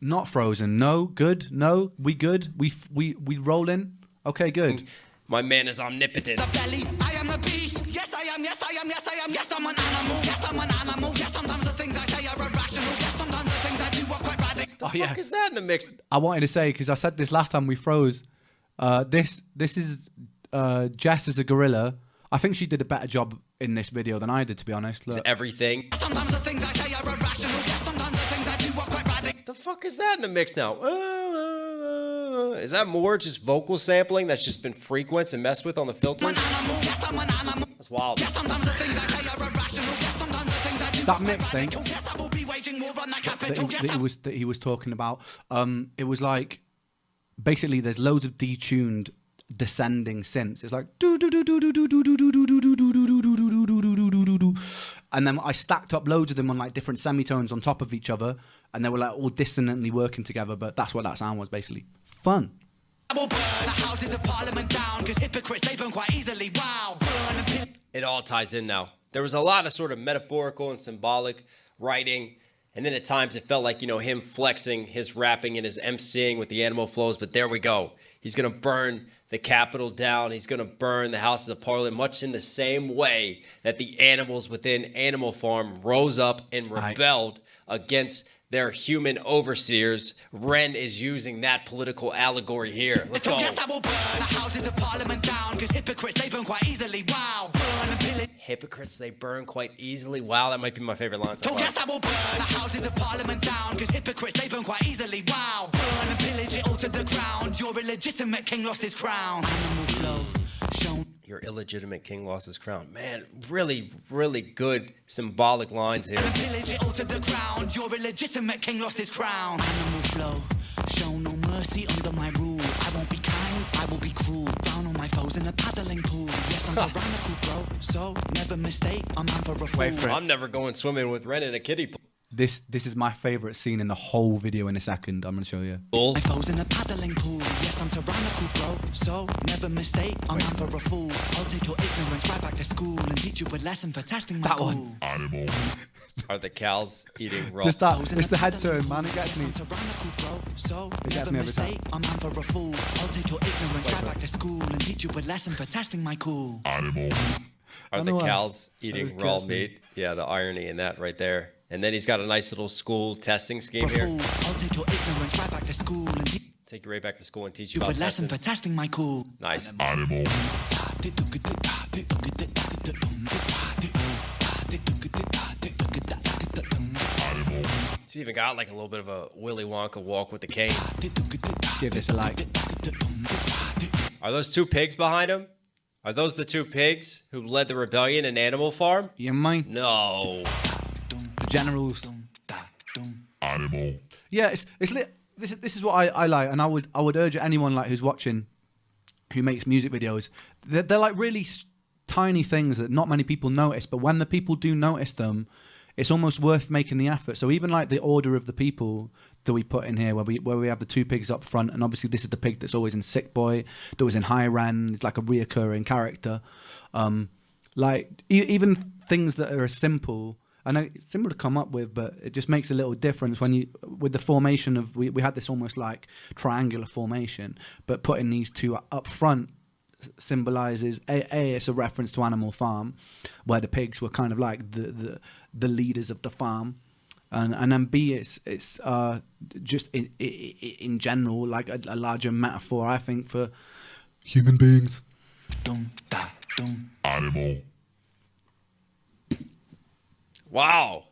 Not frozen. No, good. No, we good. We rolling. Okay, good. My man is omnipotent. The belly, I am a beast. Yes, I am. Yes, I am. Yes, I am. Yes, I'm an animal. Yes, I'm an animal. Yes, sometimes the things I say are irrational. Yes, sometimes the things I do are quite radical. Oh, yeah. fuck is that in the mix? I wanted to say, because I said this last time we froze. This is Jess as a gorilla. I think she did a better job in this video than I did, to be honest. Look. It's everything. Sometimes the things I say are irrational. Yes, sometimes the things I do are quite radical. The fuck is that in the mix now? Is that more just vocal sampling that's just been frequenced and messed with on the filter? Yes, I'm an animal. That's wild. Yes, sometimes the things I say are irrational. Yes, sometimes the things I do That are mix quite thing radical. Yes, I will be waging war on the capital. that he was talking about. It was like basically there's loads of detuned descending synths. It's like and then I stacked up loads of them on like different semitones on top of each other, and they were like all dissonantly working together. But that's what that sound was basically. Fun. I will burn the houses of Parliament down, because hypocrites, they burn quite easily. Wow, burn and pillage. It all ties in now. There was a lot of sort of metaphorical and symbolic writing, and then at times it felt like, you know, him flexing his rapping and his emceeing with the animal flows, but there we go. He's going to burn the Capitol down. He's going to burn the Houses of Parliament, much in the same way that the animals within Animal Farm rose up and rebelled against their human overseers. Ren is using that political allegory here. Let's go. Yes, I will burn the houses of Parliament down, because hypocrites, they burn quite easily. Wow, burn and pillage. Hypocrites, they burn quite easily. Wow, that might be my favorite line so So far. yes, I will burn the houses of Parliament down, because hypocrites, they burn quite easily. Wow, burn and pillage it all to the ground. Your illegitimate king lost his crown. Animal flow, shown. Your illegitimate king lost his crown. Man, really, really good symbolic lines here. Pillage it all to the ground. Your illegitimate king lost his crown. Animal flow, show no mercy under my rule. I won't be kind, I will be cruel. Drown all my foes in a paddling pool. Yes, I'm tyrannical, bro. So never mistake, I'm man for a fool. Wait for it. I'm never going swimming with Ren in a kiddie pool. This is my favorite scene in the whole video. In a second, I'm gonna show you. My foes in a paddling pool. Yes, I'm tyrannical, bro. So never mistake, I'm man for a fool. I'll take your ignorance right back to school and teach you a lesson for testing my That cool. one. Animal. Are the cows eating raw? Just that. It's the head turn, man. It gets me. So It gets never me every time. mistake, I'm man for a fool. I'll take your ignorance right back to school and teach you a lesson for testing my cool. Animal. Are I the know what- cows that eating just raw gets me. meat? Yeah, the irony in that right there. And then he's got a nice little school testing scheme here. Fool. I'll take your ignorance right back to school and teach Take you right back to school and teach you you a about lesson testing. for testing my cool. Nice. Animal. He's even got like a little bit of a Willy Wonka walk with the cane. Give this a like. Are those two pigs behind him? Are those the two pigs who led the rebellion in Animal Farm? You mind? No. The generals. Animal. Yeah, it's lit. This is what I like, and I would urge anyone like who's watching, who makes music videos. They're like really tiny things that not many people notice, but when the people do notice them, it's almost worth making the effort. So even like the order of the people that we put in here, where we have the two pigs up front, and obviously this is the pig that's always in Sickboi, that was in High Ren. It's like a reoccurring character. Like even things that are simple. I know it's simple to come up with, but it just makes a little difference when you, with the formation of, we had this almost like triangular formation, but putting these two up front symbolizes it's a reference to Animal Farm, where the pigs were kind of like the leaders of the farm, and then B, it's just in general like a larger metaphor, I think, for human beings. Animal. Wow.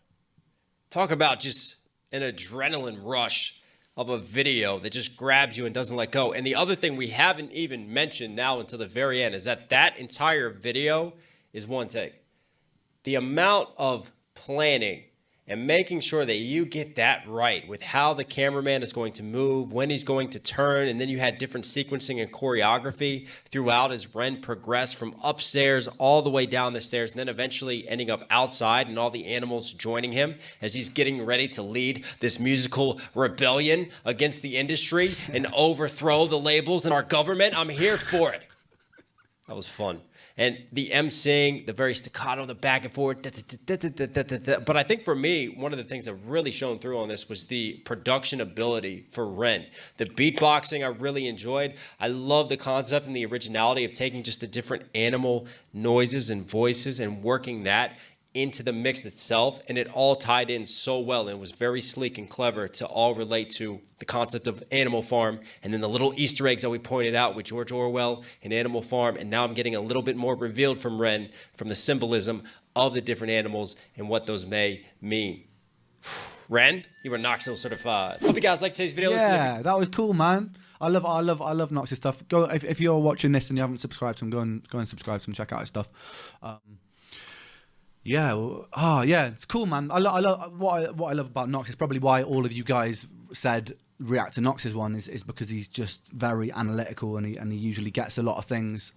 Talk about just an adrenaline rush of a video that just grabs you and doesn't let go. And the other thing we haven't even mentioned now until the very end is that entire video is one take. The amount of planning and making sure that you get that right with how the cameraman is going to move, when he's going to turn, and then you had different sequencing and choreography throughout as Ren progressed from upstairs all the way down the stairs, and then eventually ending up outside and all the animals joining him as he's getting ready to lead this musical rebellion against the industry and overthrow the labels in our government. I'm here for it. That was fun. And the emceeing, the very staccato, the back and forth. But I think for me, one of the things that really shone through on this was the production ability for Ren. The beatboxing I really enjoyed. I love the concept and the originality of taking just the different animal noises and voices and working that into the mix itself, and it all tied in so well and was very sleek and clever to all relate to the concept of Animal Farm, and then the little Easter eggs that we pointed out with George Orwell and Animal Farm, and now I'm getting a little bit more revealed from Ren, from the symbolism of the different animals and what those may mean. Ren, you were Knoxville certified. Hope you guys like today's video. Yeah, that was cool, man. I love Knox's stuff. Go if you're watching this and you haven't subscribed to him, go and subscribe to him. Check out his stuff. Yeah, yeah, it's cool, man. I love what I love about Knox is probably why all of you guys said react to Knox's one is because he's just very analytical and he usually gets a lot of things.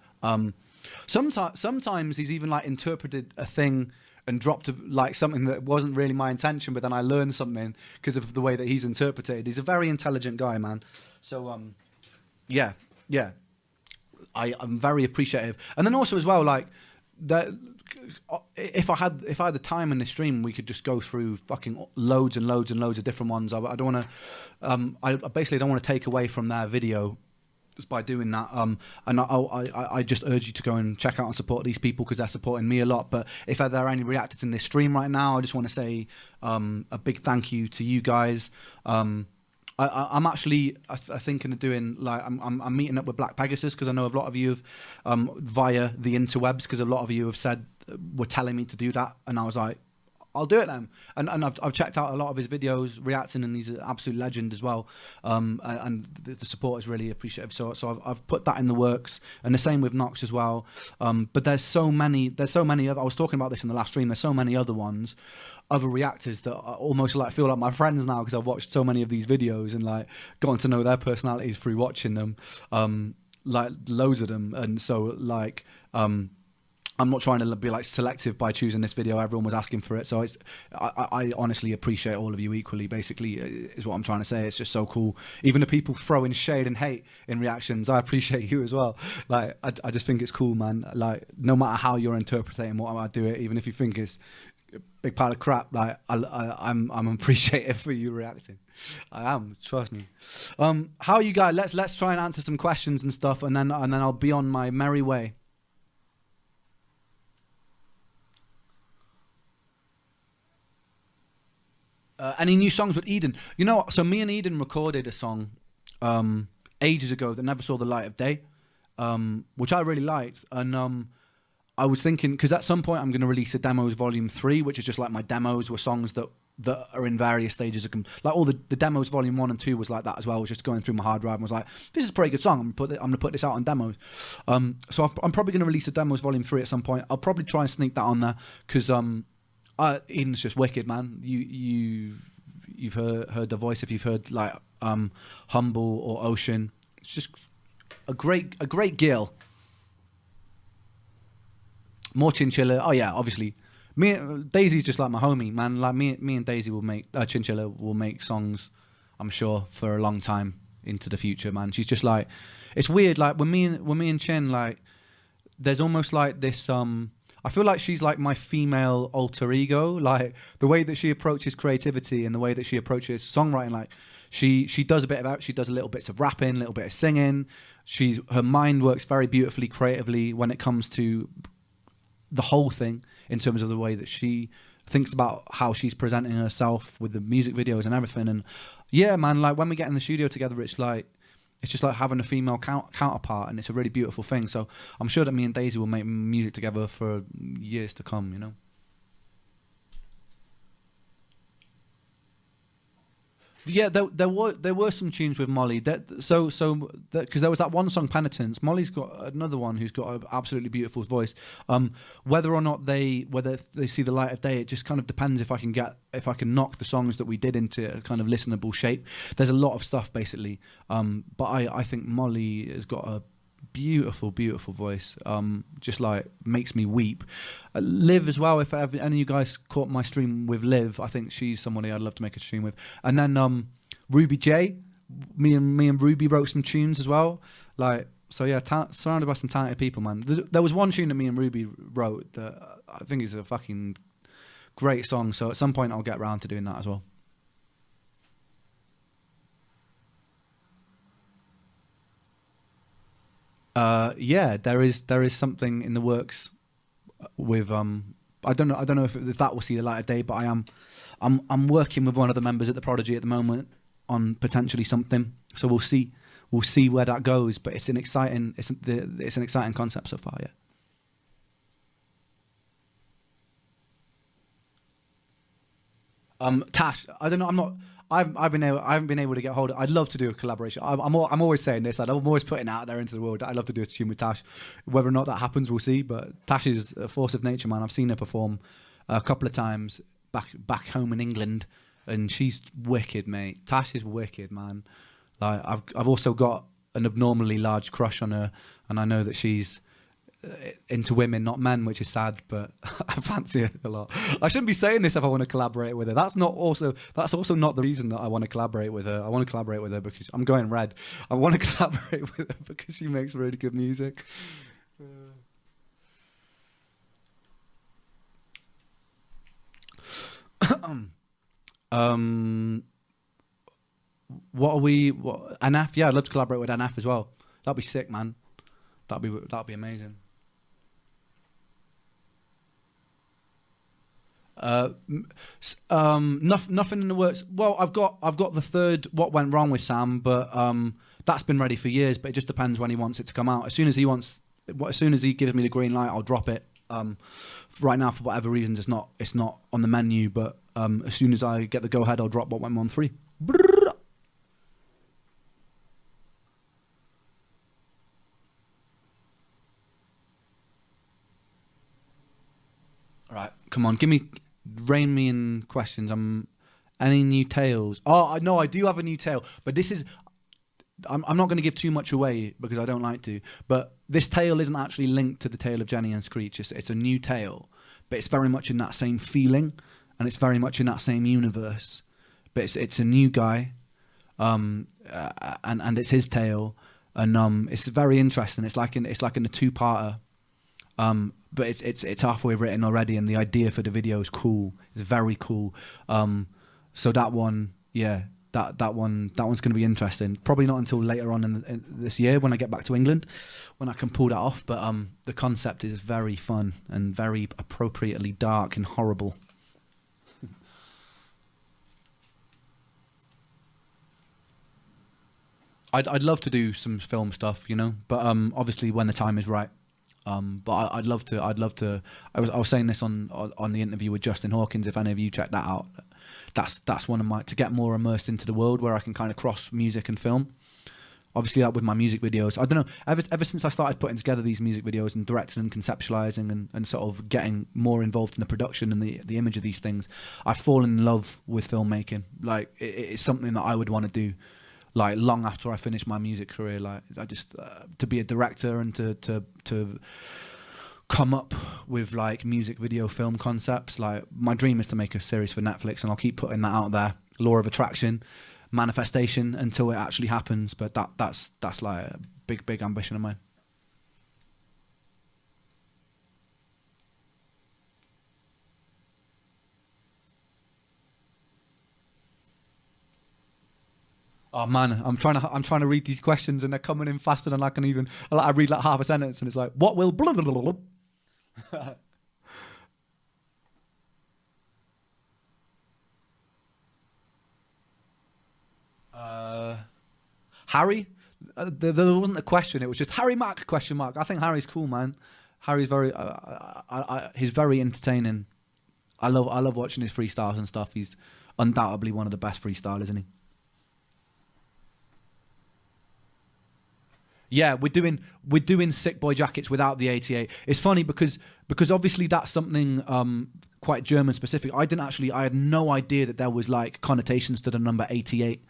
Sometimes he's even like interpreted a thing and dropped like something that wasn't really my intention, but then I learned something because of the way that he's interpreted. He's a very intelligent guy, man. So yeah, I'm very appreciative, and then also as well like that. If I had the time in this stream, we could just go through fucking loads and loads and loads of different ones. I don't want to. I basically don't want to take away from their video just by doing that. And I just urge you to go and check out and support these people because they're supporting me a lot. But if there are any reactors in this stream right now, I just want to say a big thank you to you guys. I'm actually thinking of doing like I'm meeting up with Black Pegasus because I know a lot of you have via the interwebs because a lot of you have said were telling me to do that, and I was like, I'll do it then. And I've checked out a lot of his videos reacting, and he's an absolute legend as well. And the support is really appreciative. So I've put that in the works, and the same with Knox as well. But there's so many other. I was talking about this in the last stream. There's so many other ones. Other reactors that I almost like feel like my friends now because I've watched so many of these videos and like gotten to know their personalities through watching them, like loads of them. And so like I'm not trying to be like selective by choosing this video. Everyone was asking for it, so I honestly appreciate all of you equally. Basically, is what I'm trying to say. It's just so cool. Even the people throwing shade and hate in reactions, I appreciate you as well. Like I just think it's cool, man. Like no matter how you're interpreting what I do it, even if you think it's a big pile of crap, like I'm appreciative for you reacting. I am, trust me. How you guys? Let's try and answer some questions and stuff, and then I'll be on my merry way. Any new songs with Eden? You know, so me and Eden recorded a song ages ago that never saw the light of day, which I really liked. And I was thinking, because at some point I'm going to release a Demos Volume 3, which is just like my demos were songs that are in various stages of like all the Demos Volume 1 and 2 was like that as well. I was just going through my hard drive and was like, this is a pretty good song. I'm going to put this out on demos. So I'm probably going to release a Demos Volume 3 at some point. I'll probably try and sneak that on there because Eden's just wicked, man. You've heard the voice if you've heard like Humble or Ocean. It's just a great girl. More Chinchilla. Oh yeah, obviously. Daisy's just like my homie, man. Like me and Daisy will make Chinchilla will make songs, I'm sure, for a long time into the future, man. She's just like, it's weird. Like when me and Chin, like, there's almost like this. I feel like she's like my female alter ego. Like the way that she approaches creativity and the way that she approaches songwriting. Like she does she does a little bits of rapping, a little bit of singing. Her mind works very beautifully creatively when it comes to the whole thing in terms of the way that she thinks about how she's presenting herself with the music videos and everything. And yeah, man, like when we get in the studio together, it's just like having a female counterpart, and it's a really beautiful thing. So I'm sure that me and Daisy will make music together for years to come, you know. Yeah, there were some tunes with Molly. Because there was that one song, Penitence. Molly's got another one who's got an absolutely beautiful voice. Whether or not they see the light of day, it just kind of depends if I can knock the songs that we did into a kind of listenable shape. There's a lot of stuff basically, but I think Molly has got a beautiful voice, just like makes me weep. Liv as well, if any of you guys caught my stream with Liv, I think she's somebody I'd love to make a stream with. And then Ruby J, me and Ruby wrote some tunes as well, like, so yeah, surrounded by some talented people, man. There was one tune that me and Ruby wrote that I think is a fucking great song, so at some point I'll get around to doing that as well. Yeah, there is something in the works with I don't know. I don't know if that will see the light of day. But I'm working with one of the members at the Prodigy at the moment on potentially something. So we'll see. We'll see where that goes. But it's an exciting concept so far. Yeah. Tash, I don't know. I haven't been able to get hold of. I'd love to do a collaboration. I'm always saying this. I'm always putting it out there into the world. I'd love to do a tune with Tash. Whether or not that happens, we'll see. But Tash is a force of nature, man. I've seen her perform a couple of times back home in England, and she's wicked, mate. Tash is wicked, man. Like I've also got an abnormally large crush on her, and I know that she's into women, not men, which is sad, but I fancy her a lot. I shouldn't be saying this if I want to collaborate with her. That's also not the reason that I want to collaborate with her. I want to collaborate with her because I'm going red. I want to collaborate with her because she makes really good music. Anaf? Yeah, I'd love to collaborate with Anaf as well. That'd be sick, man. That'd be amazing. Nothing in the works. Well, I've got the third What Went Wrong with Sam, but that's been ready for years. But it just depends when he wants it to come out. As soon as he gives me the green light, I'll drop it. Right now, for whatever reasons, it's not on the menu. But as soon as I get the go ahead, I'll drop What Went Wrong 3. All right, come on, rain me in questions. Any new tales? Oh, no, I do have a new tale, but this is. I'm not going to give too much away because I don't like to. But this tale isn't actually linked to the tale of Jenny and Screech. It's a new tale, but it's very much in that same feeling, and it's very much in that same universe. But it's a new guy, and it's his tale, and it's very interesting. It's like in a two-parter. But it's halfway written already, and the idea for the video is cool. It's very cool. So that one, yeah, that one's going to be interesting. Probably not until later on in this year when I get back to England, when I can pull that off. But the concept is very fun and very appropriately dark and horrible. I'd love to do some film stuff, but obviously when the time is right. But I'd love to. I was saying this on the interview with Justin Hawkins. If any of you check that out, that's one of my, to get more immersed into the world where I can kind of cross music and film. Obviously, with my music videos, I don't know. Ever since I started putting together these music videos and directing and conceptualizing and sort of getting more involved in the production and the image of these things, I've fallen in love with filmmaking. Like it's something that I would want to do. Like long after I finish my music career, like I just to be a director and to come up with like music video film concepts. Like my dream is to make a series for Netflix, and I'll keep putting that out there. Law of attraction, manifestation until it actually happens. But that's like a big ambition of mine. Oh man, I'm trying to read these questions and they're coming in faster than I can even. I read like half a sentence and it's like, what will blah, blah, blah, blah. Harry? There wasn't a question. It was just Harry Mack ? I think Harry's cool, man. Harry's very. He's very entertaining. I love watching his freestyles and stuff. He's undoubtedly one of the best freestylers, isn't he? Yeah, we're doing Sickboi jackets without the 88. It's funny because obviously that's something quite German specific. I had no idea that there was like connotations to the number 88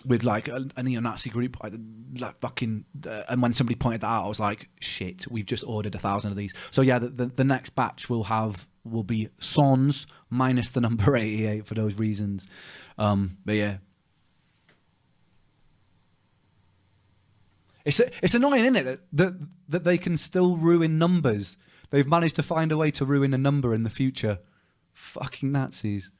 with like a neo-Nazi group. And when somebody pointed that out, I was like, shit, we've just ordered 1,000 of these. So yeah, the next batch will be Sons minus the number 88 for those reasons. But yeah. It's annoying, isn't it, that they can still ruin numbers. They've managed to find a way to ruin a number in the future. Fucking Nazis.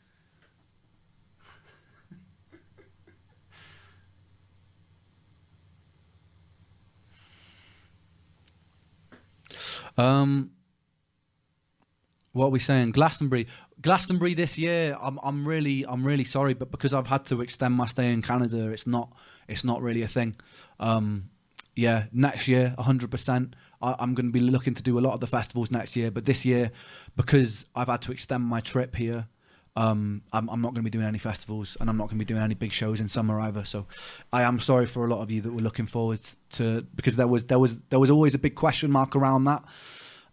What are we saying? Glastonbury this year. I'm really sorry, but because I've had to extend my stay in Canada, it's not really a thing. Yeah, next year, 100%. I'm going to be looking to do a lot of the festivals next year, but this year, because I've had to extend my trip here, I'm not going to be doing any festivals, and I'm not going to be doing any big shows in summer either. So I am sorry for a lot of you that were looking forward to, because there was always a big question mark around that.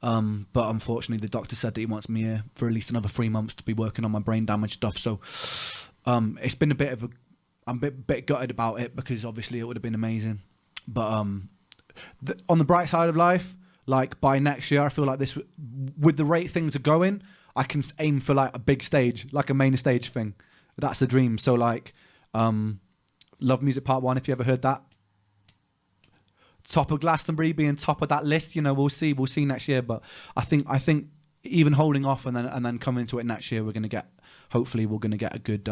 But unfortunately, the doctor said that he wants me here for at least another 3 months to be working on my brain damage stuff. So it's been I'm a bit gutted about it, because obviously it would have been amazing. But on the bright side of life, like by next year, I feel like this, with the rate things are going, I can aim for like a big stage, like a main stage thing. That's the dream. So like, Love Music Part 1, if you ever heard that. Top of Glastonbury, being top of that list, you know, we'll see next year. But I think even holding off and then coming to it next year, hopefully we're gonna get a good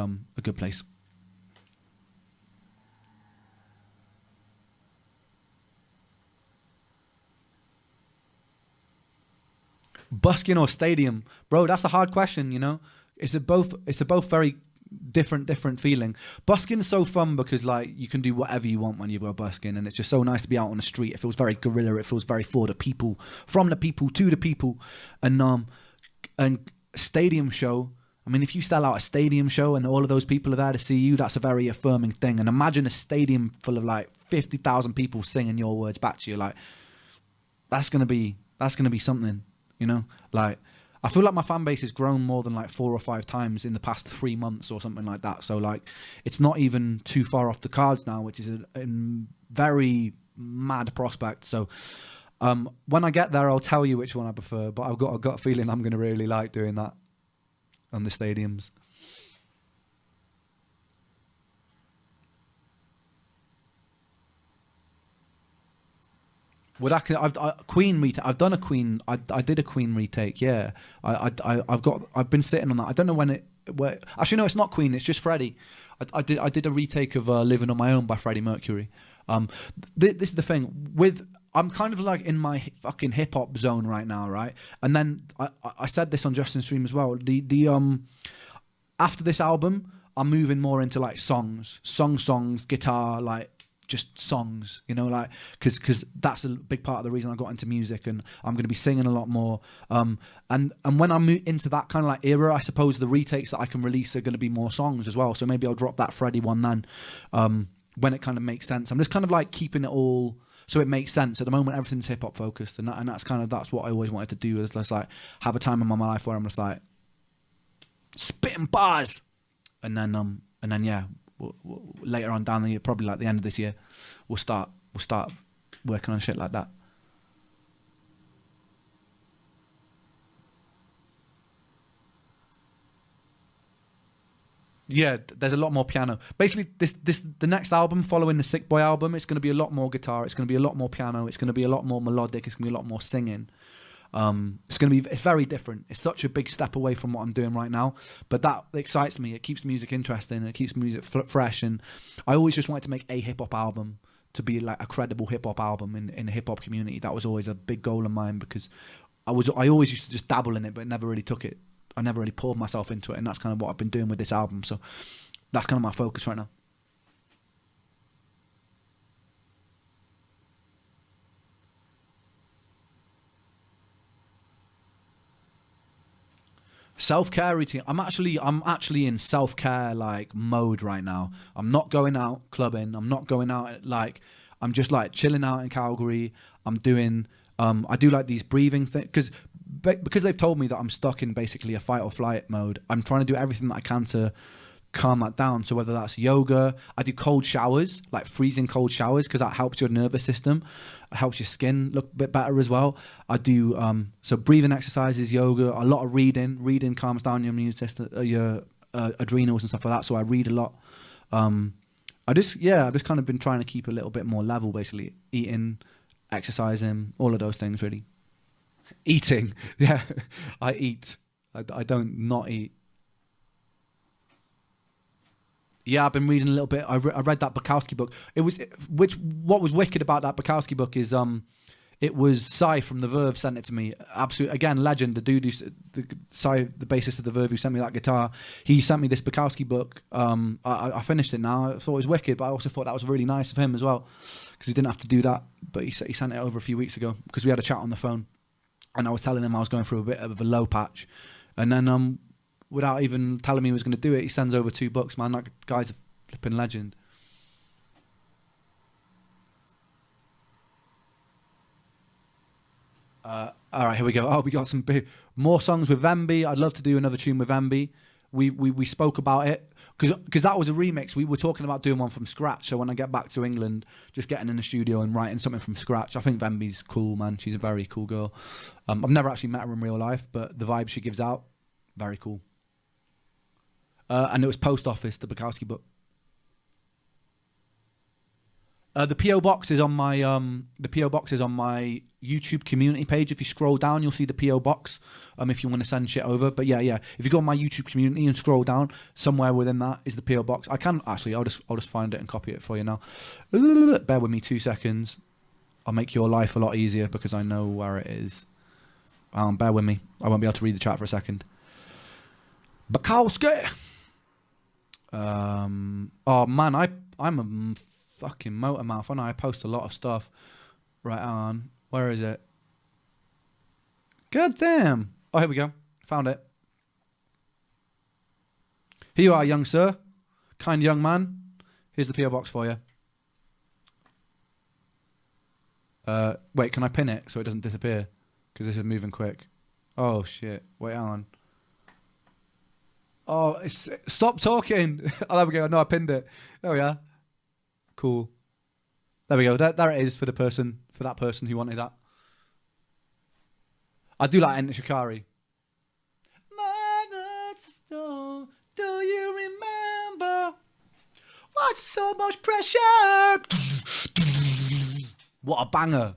place. Busking or stadium, bro? That's a hard question. You know, it's a both very different feeling. Busking is so fun because like you can do whatever you want when you go busking, and it's just so nice to be out on the street. It feels very guerrilla. It feels very for the people, from the people to the people. And stadium show, I mean, if you sell out a stadium show and all of those people are there to see you, that's a very affirming thing. And imagine a stadium full of like 50,000 people singing your words back to you. Like that's gonna be something. You know, like I feel like my fan base has grown more than like 4 or 5 times in the past 3 months or something like that. So like, it's not even too far off the cards now, which is a very mad prospect. So when I get there, I'll tell you which one I prefer. But I've got a gut feeling I'm going to really like doing that on the stadiums. Queen retake. I've done a Queen. I did a Queen retake. Yeah, I've been sitting on that. I don't know when it. Actually, no, it's not Queen. It's just Freddie. I did a retake of "Living on My Own" by Freddie Mercury. This is the thing with. I'm kind of like in my fucking hip hop zone right now, right? And then I said this on Justin's stream as well. After this album, I'm moving more into like songs, guitar, like. Just songs, you know, like because that's a big part of the reason I got into music, and I'm going to be singing a lot more. And when I move into that kind of like era, I suppose the retakes that I can release are going to be more songs as well. So maybe I'll drop that Freddie one then, when it kind of makes sense. I'm just kind of like keeping it all so it makes sense. At the moment, everything's hip hop focused, and that's what I always wanted to do. Is just like have a time in my life where I'm just like spitting bars, and then yeah. Later on down the year, probably like the end of this year, we'll start working on shit like that. Yeah, there's a lot more piano. Basically, the next album following the Sickboi album, it's going to be a lot more guitar. It's going to be a lot more piano. It's going to be a lot more melodic. It's going to be a lot more singing. It's very different. It's such a big step away from what I'm doing right now, but that excites me. It keeps music interesting. It keeps music fresh, and I always just wanted to make a hip hop album to be like a credible hip hop album in the hip hop community. That was always a big goal of mine, because I always used to just dabble in it, but never really took it. I never really poured myself into it, and that's kind of what I've been doing with this album. So that's kind of my focus right now. Self-care routine. I'm actually in self-care like mode right now. I'm not going out clubbing. I'm not going out I'm just like chilling out in Calgary. I'm doing I do like these breathing things because they've told me that I'm stuck in basically a fight or flight mode. I'm trying to do everything that I can to calm that down. So whether that's yoga, I do cold showers, like freezing cold showers, because that helps your nervous system, it helps your skin look a bit better as well. I do so breathing exercises, yoga, a lot of reading calms down your immune system, your adrenals and stuff like that. So I read a lot. I've just kind of been trying to keep a little bit more level, basically eating, exercising, all of those things really. Eating, yeah. I eat. I don't not eat. Yeah, I've been reading a little bit. I read that Bukowski book. What was wicked about that Bukowski book is It was Cy from The Verve sent it to me. Absolute, again, legend. The dude Cy, the bassist of The Verve, who sent me that guitar. He sent me this Bukowski book. I finished it now. I thought it was wicked, but I also thought that was really nice of him as well, because he didn't have to do that. But he sent it over a few weeks ago because we had a chat on the phone, and I was telling him I was going through a bit of a low patch, and then without even telling me he was going to do it, he sends over 2 books. Man, that guy's a flipping legend. All right, here we go. Oh, we got some more songs with Emby. I'd love to do another tune with Emby. We spoke about it because that was a remix. We were talking about doing one from scratch. So when I get back to England, just getting in the studio and writing something from scratch. I think Emby's cool, man. She's a very cool girl. I've never actually met her in real life, but the vibe she gives out, very cool. And it was Post Office, the Bukowski book. The PO box is on my YouTube community page. If you scroll down, you'll see the PO box. If you want to send shit over, but yeah. If you go on my YouTube community and scroll down, somewhere within that is the PO box. I can actually, I'll just find it and copy it for you now. Bear with me 2 seconds. I'll make your life a lot easier because I know where it is. Bear with me. I won't be able to read the chat for a second. Bukowski. Oh man, I'm a fucking motor mouth. I know I post a lot of stuff. Right on. Where is it? God damn. Oh, here we go. Found it. Here you are, young sir. Kind young man. Here's the PO box for you. Wait, can I pin it so it doesn't disappear? Because this is moving quick. Oh shit. Wait, hang on. Oh, stop talking. Oh, there we go. No, I pinned it. There we are. Cool. There we go. There it is for that person who wanted that. I do like Enter Shikari. Mother's stone, do you remember? What's so much pressure? What a banger.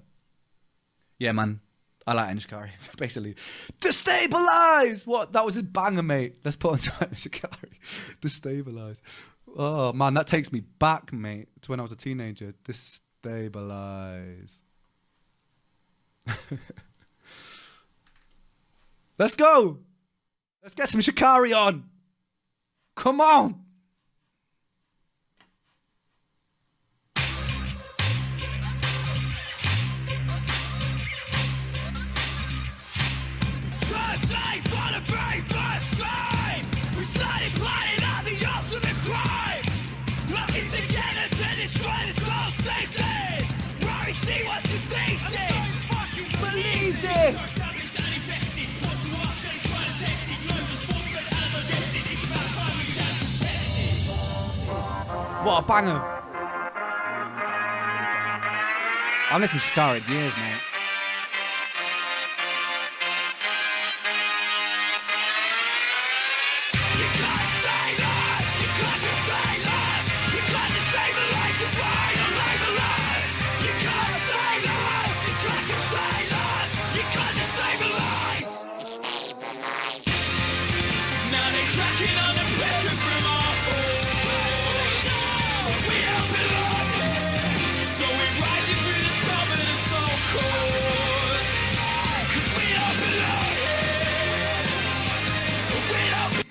Yeah, man. I like Enter Shikari. Basically. Destabilize! What? That was a banger, mate. Let's put on some Enter Shikari. Destabilize. Oh, man, that takes me back, mate, to when I was a teenager. Destabilize. Let's go. Let's get some Shikari on. Come on. What a banger. I've listened to Shikari in years, mate.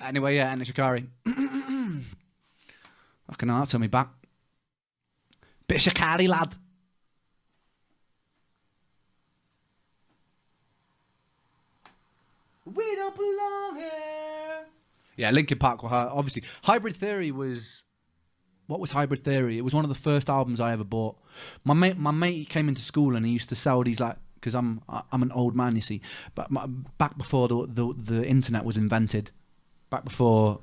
Anyway, yeah, Enter Shikari. Fucking hell, that took me back. Bit of Shikari, lad. We don't belong here. Yeah, Linkin Park were obviously. Hybrid Theory was... What was Hybrid Theory? It was one of the first albums I ever bought. My mate came into school and he used to sell these, like... Because I'm an old man, you see. But back before the internet was invented... Back before,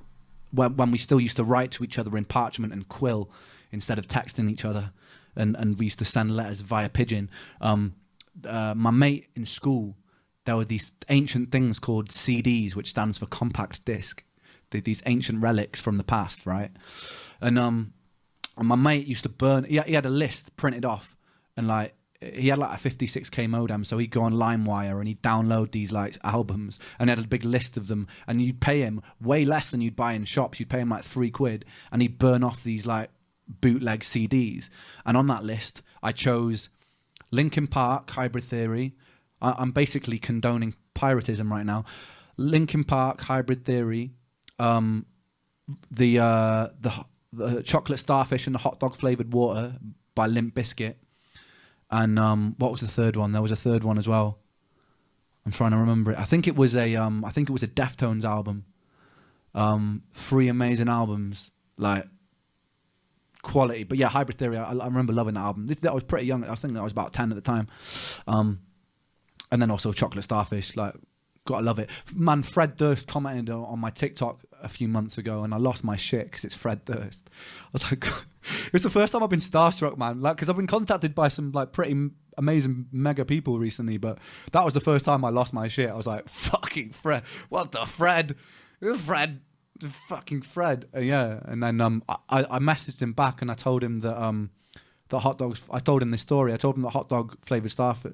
when we still used to write to each other in parchment and quill instead of texting each other, and we used to send letters via pigeon. My mate in school, there were these ancient things called CDs, which stands for compact disc. These ancient relics from the past, right? And my mate used to burn. He had a list printed off, and like. He had like a 56k modem, so he'd go on LimeWire and he'd download these like albums, and he had a big list of them, and you'd pay him way less than you'd buy in shops. You'd pay him like £3, and he'd burn off these like bootleg CDs. And on that list, I chose Linkin Park, Hybrid Theory. I'm basically condoning piratism right now. Linkin Park, Hybrid Theory, the Chocolate Starfish and the Hot Dog Flavored Water by Limp Bizkit, and what was the third one? There was a third one as well. I'm trying to remember it. I think it was a Deftones album. 3 amazing albums, like quality. But yeah, Hybrid Theory. I remember loving that album. That was pretty young. I think I was about 10 at the time. And then also Chocolate Starfish. Like, gotta love it. Man, Fred Durst commented on my TikTok a few months ago, and I lost my shit because it's Fred Durst. I was like, it's the first time I've been starstruck, man. Like, because I've been contacted by some like pretty amazing mega people recently, but that was the first time I lost my shit. I was like, fucking Fred. What the Fred? Fred. Fucking Fred. Yeah. And then I messaged him back and I told him that the hot dogs. I told him this story. I told him that hot dog flavored starfish.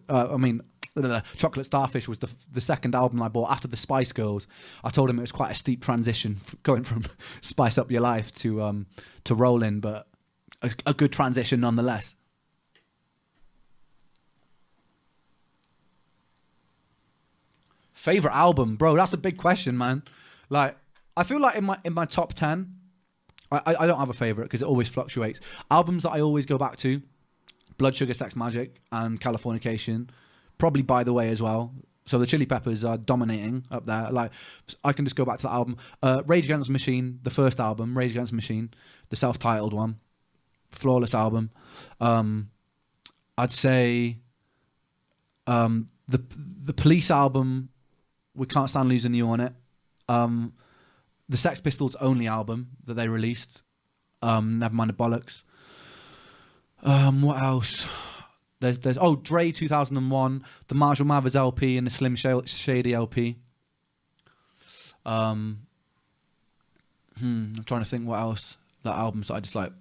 Chocolate Starfish was the second album I bought after the Spice Girls. I told him it was quite a steep transition going from Spice Up Your Life to Rollin', but a good transition nonetheless. Favorite album, bro? That's a big question, man. Like, I feel like in my top 10, I don't have a favorite because it always fluctuates. Albums that I always go back to: Blood Sugar Sex Magic and Californication. Probably By the Way as well. So the Chili Peppers are dominating up there. Like, I can just go back to that album. Rage Against the Machine, the first album, Rage Against the Machine, the self-titled one, flawless album. I'd say the Police album, We Can't Stand Losing You on it. The Sex Pistols only album that they released. Never mind the bollocks. What else? There's Dre 2001, the Marshall Mathers LP and the Slim Shady LP. I'm trying to think what else. That albums that I just like.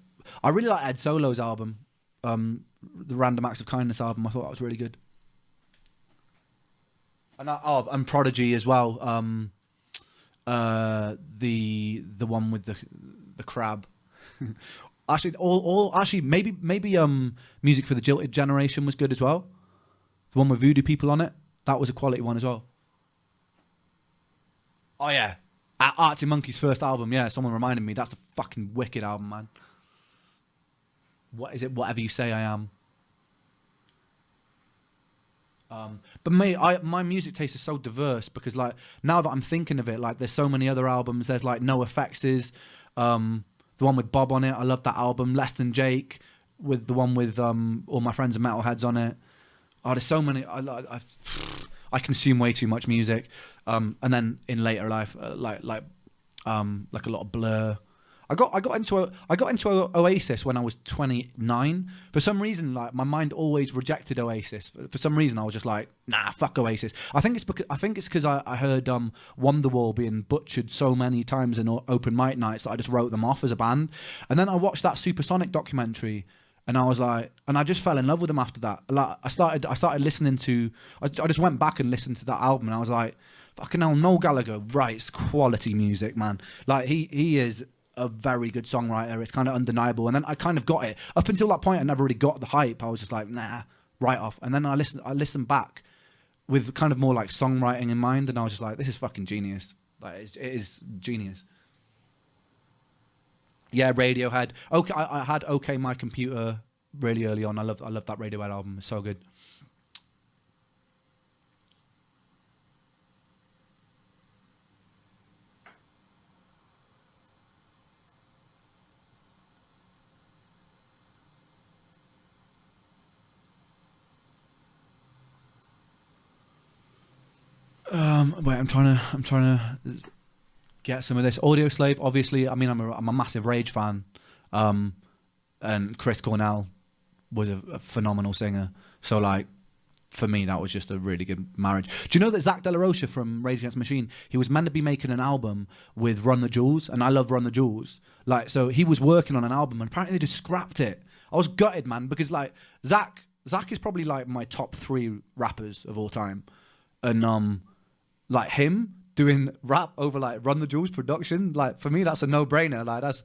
I really like Ed Solo's album, the Random Acts of Kindness album. I thought that was really good. And Prodigy as well. The one with the crab. Actually, maybe Music for the Jilted Generation was good as well. The one with Voodoo People on it, that was a quality one as well. Oh yeah, Arctic Monkeys' first album. Yeah, someone reminded me. That's a fucking wicked album, man. What is it? Whatever You Say I Am. But my music taste is so diverse because, like, now that I'm thinking of it, like, there's so many other albums. There's like No Effects', the one with Bob on it. I love that album. Less Than Jake, with the one with All My Friends Are Metalheads on it. Oh, there's so many. I consume way too much music. And then in later life, like a lot of Blur. I got into Oasis when I was 29. For some reason, like, my mind always rejected Oasis. For some reason, I was just like, nah, fuck Oasis. I think it's because I heard Wonderwall being butchered so many times in open mic nights that I just wrote them off as a band. And then I watched that Supersonic documentary, and I was like, and I just fell in love with them after that. Like, I started listening to. I just went back and listened to that album, and I was like, fucking hell, Noel Gallagher writes quality music, man. Like, he is a very good songwriter. It's kind of undeniable. And then I kind of got it. Up until that point, I never really got the hype. I was just like, nah, right off. And then I listened back with kind of more like songwriting in mind, and I was just like, this is fucking genius. Like, it is genius. Yeah, Radiohead. Okay, I had OK My Computer really early on. I love that Radiohead album. It's so good. Wait, I'm trying to get some of this. Audio Slave, obviously. I mean, I'm a massive Rage fan, and Chris Cornell was a phenomenal singer. So, like, for me, that was just a really good marriage. Do you know that Zach De La Rocha from Rage Against the Machine, he was meant to be making an album with Run the Jewels, and I love Run the Jewels. Like, so he was working on an album, and apparently they just scrapped it. I was gutted, man, because, like, Zach is probably like my top 3 rappers of all time, and like him, doing rap over like Run the Jewels production. Like for me, that's a no-brainer. Like that's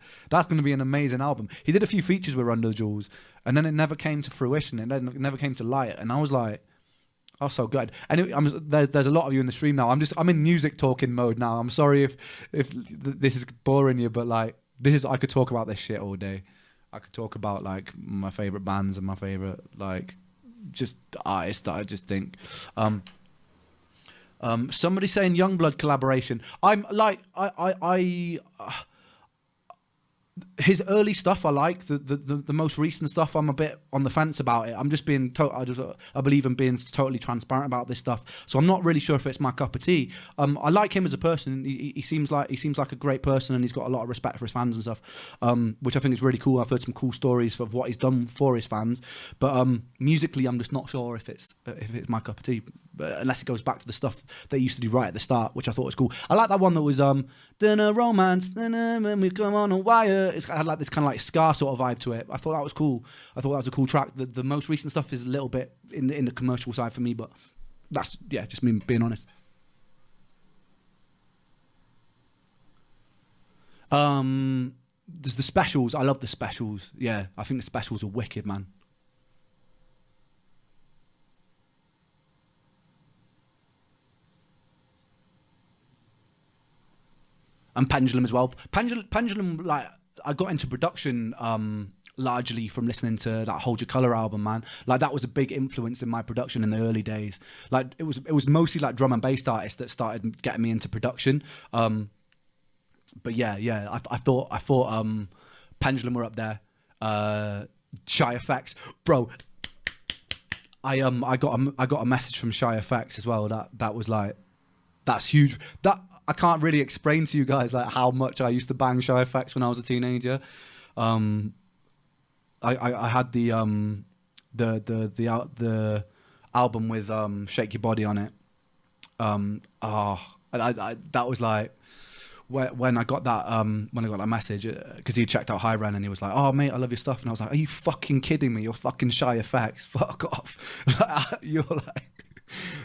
going to be an amazing album. He did a few features with Run the Jewels, and then it never came to fruition. It never came to light. And I was like, oh, so good. Anyway, there's a lot of you in the stream now. I'm in music talking mode now. I'm sorry if this is boring you, but like I could talk about this shit all day. I could talk about like my favorite bands and my favorite like just artists that I just think. Somebody saying Youngblood collaboration. I'm like his early stuff I like. The most recent stuff I'm a bit on the fence about it. I'm just being I believe in being totally transparent about this stuff. So I'm not really sure if it's my cup of tea. I like him as a person. He seems like a great person, and he's got a lot of respect for his fans and stuff, which I think is really cool. I've heard some cool stories of what he's done for his fans, but musically I'm just not sure if it's my cup of tea. But unless it goes back to the stuff they used to do right at the start, which I thought was cool. I like that one that was dinner romance, when we come on a wire. It had like this kind of like ska sort of vibe to it. I thought that was cool. I thought that was a cool track. The most recent stuff is a little bit in the commercial side for me, but that's just me being honest. There's the specials. I love the specials. Yeah, I think the specials are wicked, man. And Pendulum as well. Pendulum, like I got into production largely from listening to that Hold Your Colour album, man. Like that was a big influence in my production in the early days. Like it was mostly like drum and bass artists that started getting me into production. But yeah, I thought Pendulum were up there. Shy Effects, bro. I got a message from Shy Effects as well. That was like, that's huge. That I can't really explain to you guys like how much I used to bang Shy Effects when I was a teenager. I had the album with Shake Your Body on it. That was like when I got that message, because he checked out High Ren and he was like, "Oh mate, I love your stuff," and I was like, "Are you fucking kidding me? You're fucking Shy Effects. Fuck off." You're like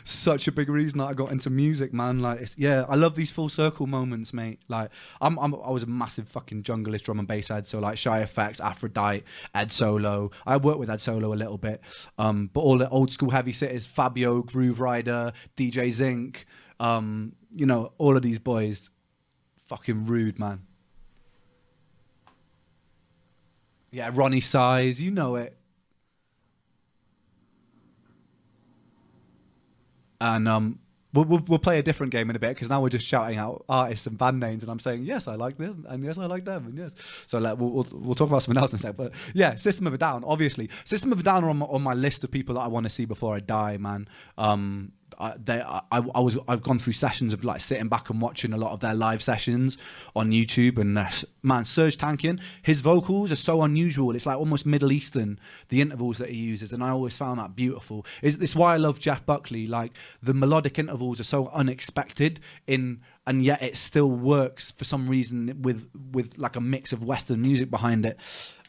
such a big reason that I got into music, man. Like, I love these full circle moments, mate. Like, I was a massive fucking junglist drum and bass head, so like Shy Effects, Aphrodite, Ed Solo. I worked with Ed Solo a little bit, but all the old school heavy hitters, Fabio, Groove Rider, DJ Zinc, you know, all of these boys, fucking rude, man. Yeah, Ronnie Size, you know it. And we'll play a different game in a bit, because now we're just shouting out artists and band names, and I'm saying yes, I like them, and yes, I like them, and yes. So like we'll talk about something else in a sec. But yeah, System of a Down, obviously. System of a Down are on my list of people that I want to see before I die, man. I've gone through sessions of like sitting back and watching a lot of their live sessions on YouTube, and man, Serge Tankian, his vocals are so unusual. It's like almost Middle Eastern, the intervals that he uses, and I always found that beautiful. It's why I love Jeff Buckley. Like the melodic intervals are so unexpected and yet it still works for some reason with like a mix of Western music behind it.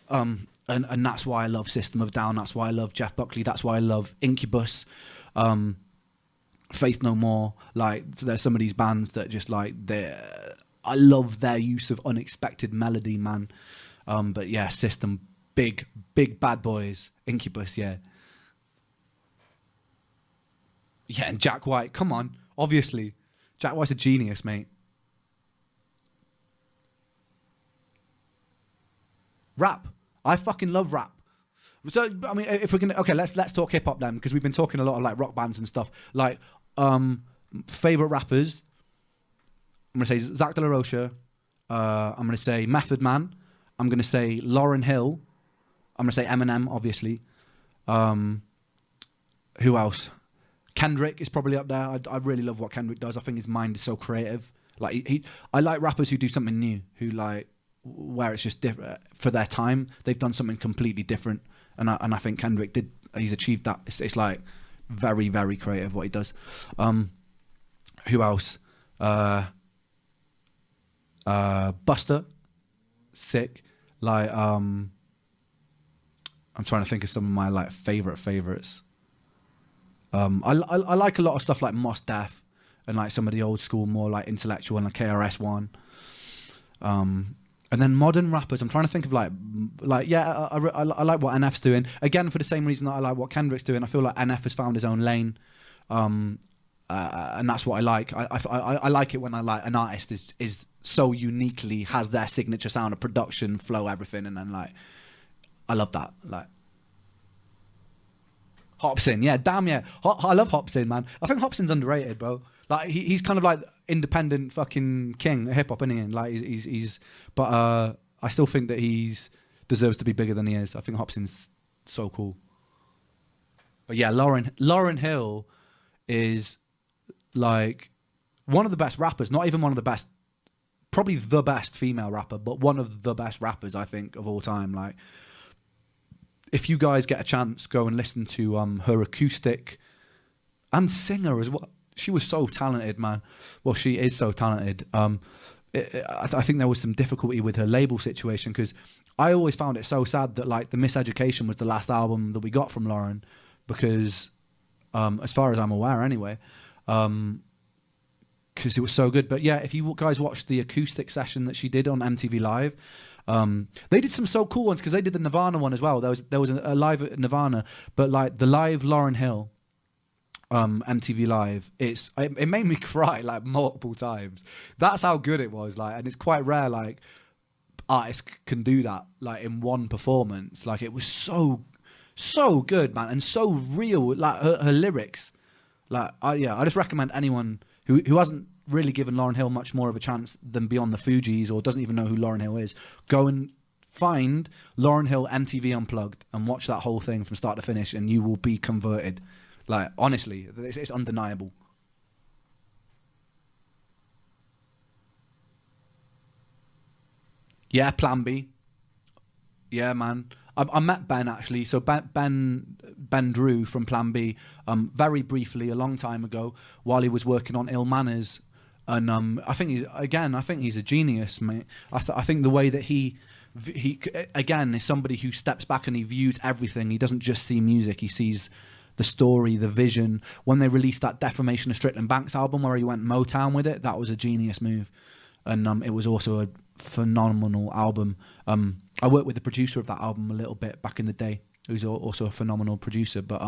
And that's why I love System of a Down. That's why I love Jeff Buckley. That's why I love Incubus. Faith No More. Like, so there's some of these bands that just like I love their use of unexpected melody, man. But yeah, System, big bad boys. Incubus, yeah, and Jack White, come on, obviously Jack White's a genius, mate. Rap, I fucking love rap. So I mean, if we're gonna, okay, let's talk hip hop then, because we've been talking a lot of like rock bands and stuff. Like favorite rappers, I'm gonna say Zach De La Rocha. I'm gonna say Method Man. I'm gonna say Lauryn Hill. I'm gonna say Eminem, obviously. Who else? Kendrick is probably up there. I really love what Kendrick does. I think his mind is so creative. Like I like rappers who do something new, who like where it's just different for their time. They've done something completely different. And I think Kendrick did. He's achieved that. It's like very, very creative what he does. Who else? Buster, sick. Like I'm trying to think of some of my like favorites. I like a lot of stuff like Mos Def and like some of the old school, more like intellectual, and like KRS-One. And then modern rappers, I'm trying to think of like yeah, I like what NF's doing. Again, for the same reason that I like what Kendrick's doing. I feel like NF has found his own lane, and that's what I like. I like it when I like an artist is so uniquely has their signature sound of production, flow, everything, and then like I love that. Like Hopsin, yeah, damn yeah, I love Hopsin, man. I think Hopsin's underrated, bro. Like he's kind of like independent fucking king of hip hop, isn't he? And like but I still think that he's deserves to be bigger than he is. I think Hopsin's so cool. But yeah, Lauryn Hill is like one of the best rappers, not even one of the best, probably the best female rapper, but one of the best rappers I think of all time. Like if you guys get a chance, go and listen to her acoustic and singer as well. She was so talented, man. Well, she is so talented. I think there was some difficulty with her label situation, because I always found it so sad that like The Miseducation was the last album that we got from Lauryn, because as far as I'm aware anyway, because it was so good. But yeah, if you guys watched the acoustic session that she did on MTV Live, they did some so cool ones, because they did the Nirvana one as well. There was a live at Nirvana, but like the live Lauryn Hill MTV Live, it made me cry like multiple times. That's how good it was. Like, and it's quite rare like artists can do that like in one performance. Like it was so good, man, and so real. Like her lyrics, like I just recommend anyone who hasn't really given Lauryn Hill much more of a chance than Beyond the Fugees, or doesn't even know who Lauryn Hill is, go and find Lauryn Hill MTV Unplugged and watch that whole thing from start to finish, and you will be converted. Like, honestly, it's undeniable. Yeah, Plan B. Yeah, man. I met Ben, actually. So Ben Drew from Plan B, very briefly, a long time ago, while he was working on Ill Manners. And I think he's a genius, mate. I think the way that he again is somebody who steps back and he views everything. He doesn't just see music. He sees the story, the vision. When they released that Defamation of Strickland Banks album where he went Motown with it, that was a genius move. And it was also a phenomenal album. I worked with the producer of that album a little bit back in the day, who's also a phenomenal producer. But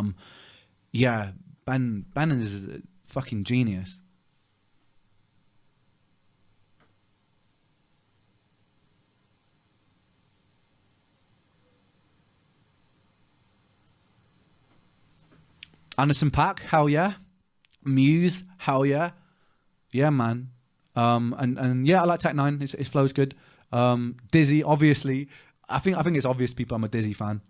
yeah, Ben is a fucking genius. Anderson .Paak, hell yeah. Muse, hell yeah. Yeah, man. And yeah, I like Tech Nine. His flow's good. Dizzy, obviously. I think it's obvious to people I'm a Dizzy fan.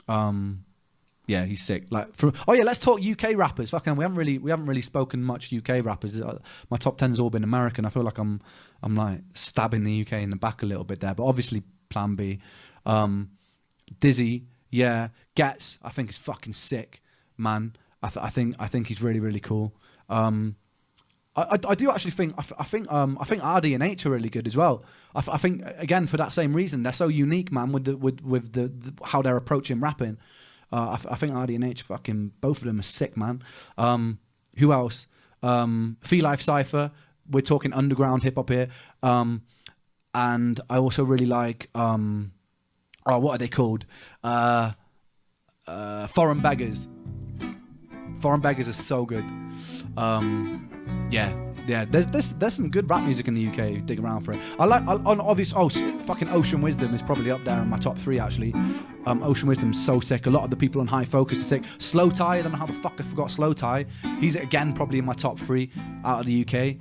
Yeah, he's sick. Like, let's talk UK rappers. Fucking, we haven't really spoken much UK rappers. My top 10's all been American. I feel like I'm like stabbing the UK in the back a little bit there. But obviously, Plan B. Dizzy, yeah. Gets, I think is fucking sick, man. I think he's really, really cool. I do actually think I think RD and H are really good as well. I think again for that same reason, they're so unique, man, with the how they're approaching rapping. I think RD and H, fucking both of them are sick, man. Who else? Fee Life Cypher. We're talking underground hip hop here. And I also really like what are they called? Foreign Beggars. Foreign Beggars are so good. Yeah. There's some good rap music in the UK. Dig around for it. Fucking Ocean Wisdom is probably up there in my top 3 actually. Ocean Wisdom's so sick. A lot of the people on High Focus are sick. Slow Tie, I don't know how the fuck I forgot Slow Tie. He's again probably in my top 3 out of the UK.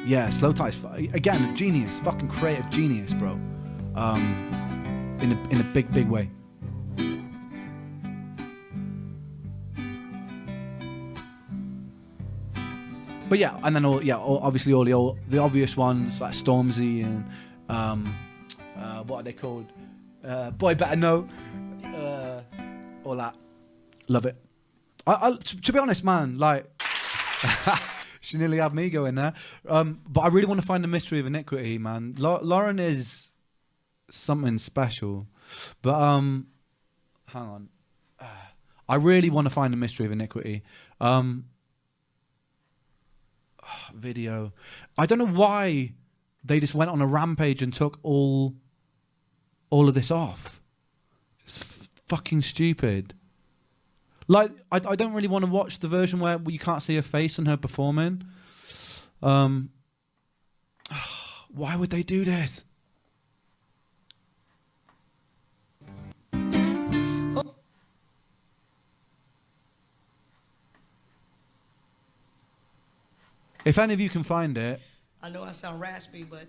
Yeah, Slow Tie's again a genius, fucking creative genius, bro. In a big way. But yeah, and then obviously all the obvious ones like Stormzy and what are they called? Boy Better Know, all that. Love it. To be honest, man, like she nearly had me going there. But I really want to find the mystery of iniquity, man. Lauryn is something special, but hang on. I really want to find the mystery of iniquity. video. I don't know why they just went on a rampage and took all of this off. It's fucking stupid. Like, I don't really want to watch the version where you can't see her face and her performing. Why would they do this? If any of you can find it. I know I sound raspy, but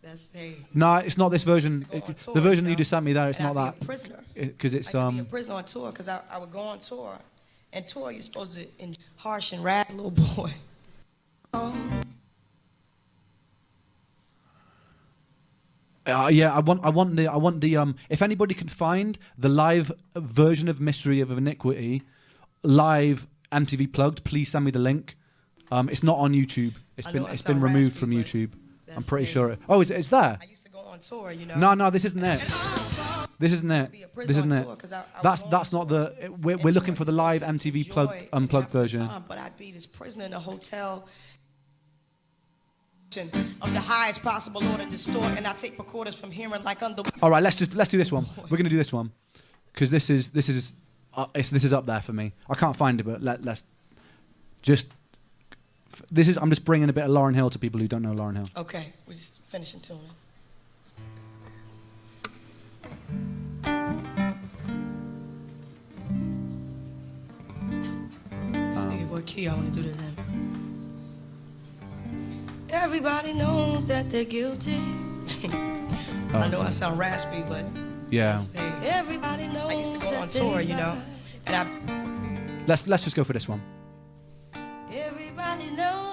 that's, hey. No, it's not this version. Tour, the version that you just sent me there, it's not that. Be a prisoner. Because it's I used to be a prisoner on tour because I would go on tour. And tour, you're supposed to harsh and rap, little boy. Yeah, I want the if anybody can find the live version of Mystery of Iniquity, live MTV plugged, please send me the link. It's not on YouTube. It's been removed from YouTube. I'm pretty sure. It's there. I used to go on tour, you know. No, this isn't it. This isn't it. This isn't it. That's not the. We're looking for the live MTV plugged unplugged version. But I'd be this prisoner in a hotel. Of the highest possible order distort, and I take recorders from hearing like under. All right, let's do this one. We're gonna do this one because this is up there for me. I can't find it, but let's just. I'm just bringing a bit of Lauryn Hill to people who don't know Lauryn Hill. Okay, we're just finishing tuning. Let's see what key I want to do this in. Everybody knows that they're guilty. I know I sound raspy, but yeah. Everybody knows. I used to go on tour, you know, and Let's just go for this one. Everybody knows.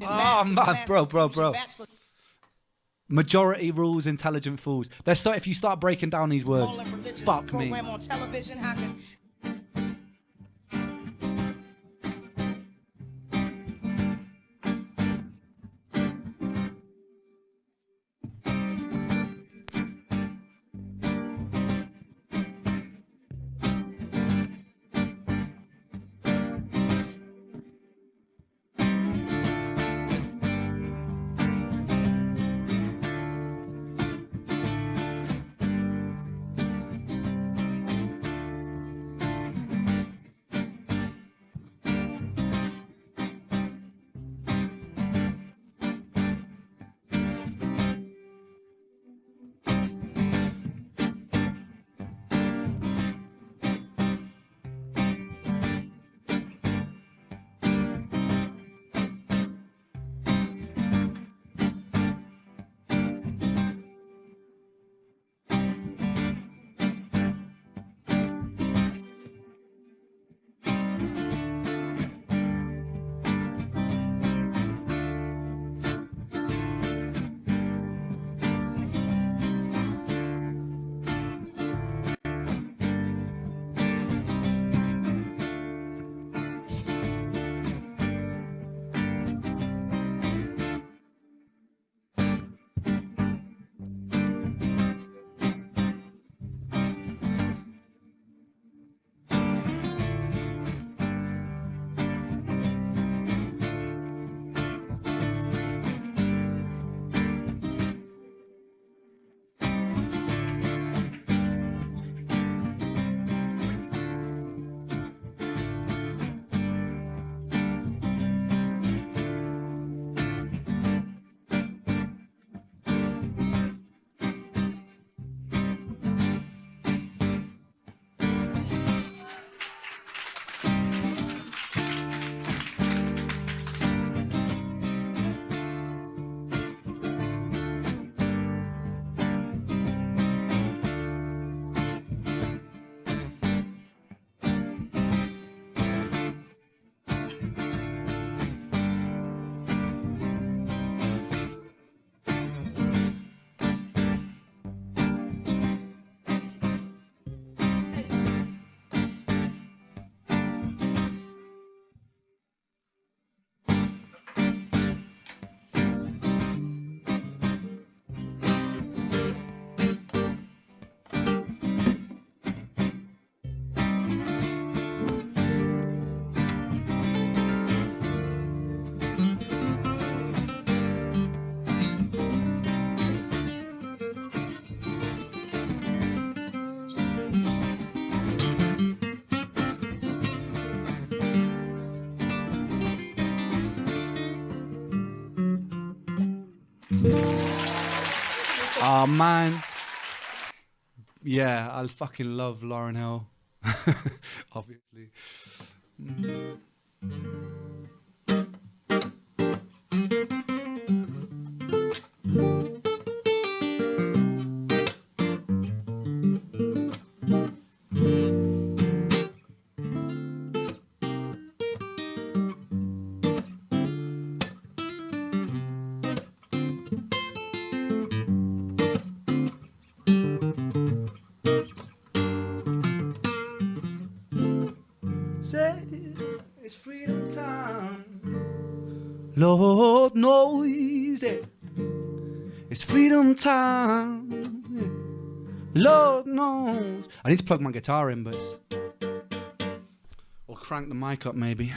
Oh man, bro. Majority rules, intelligent fools. If you start breaking down these words, fuck me. On television, how can Oh, man. Yeah, I fucking love Lauryn Hill. Obviously. Say it's freedom time. Lord knows it. It's freedom time. Lord knows. I need to plug my guitar in, but or crank the mic up maybe.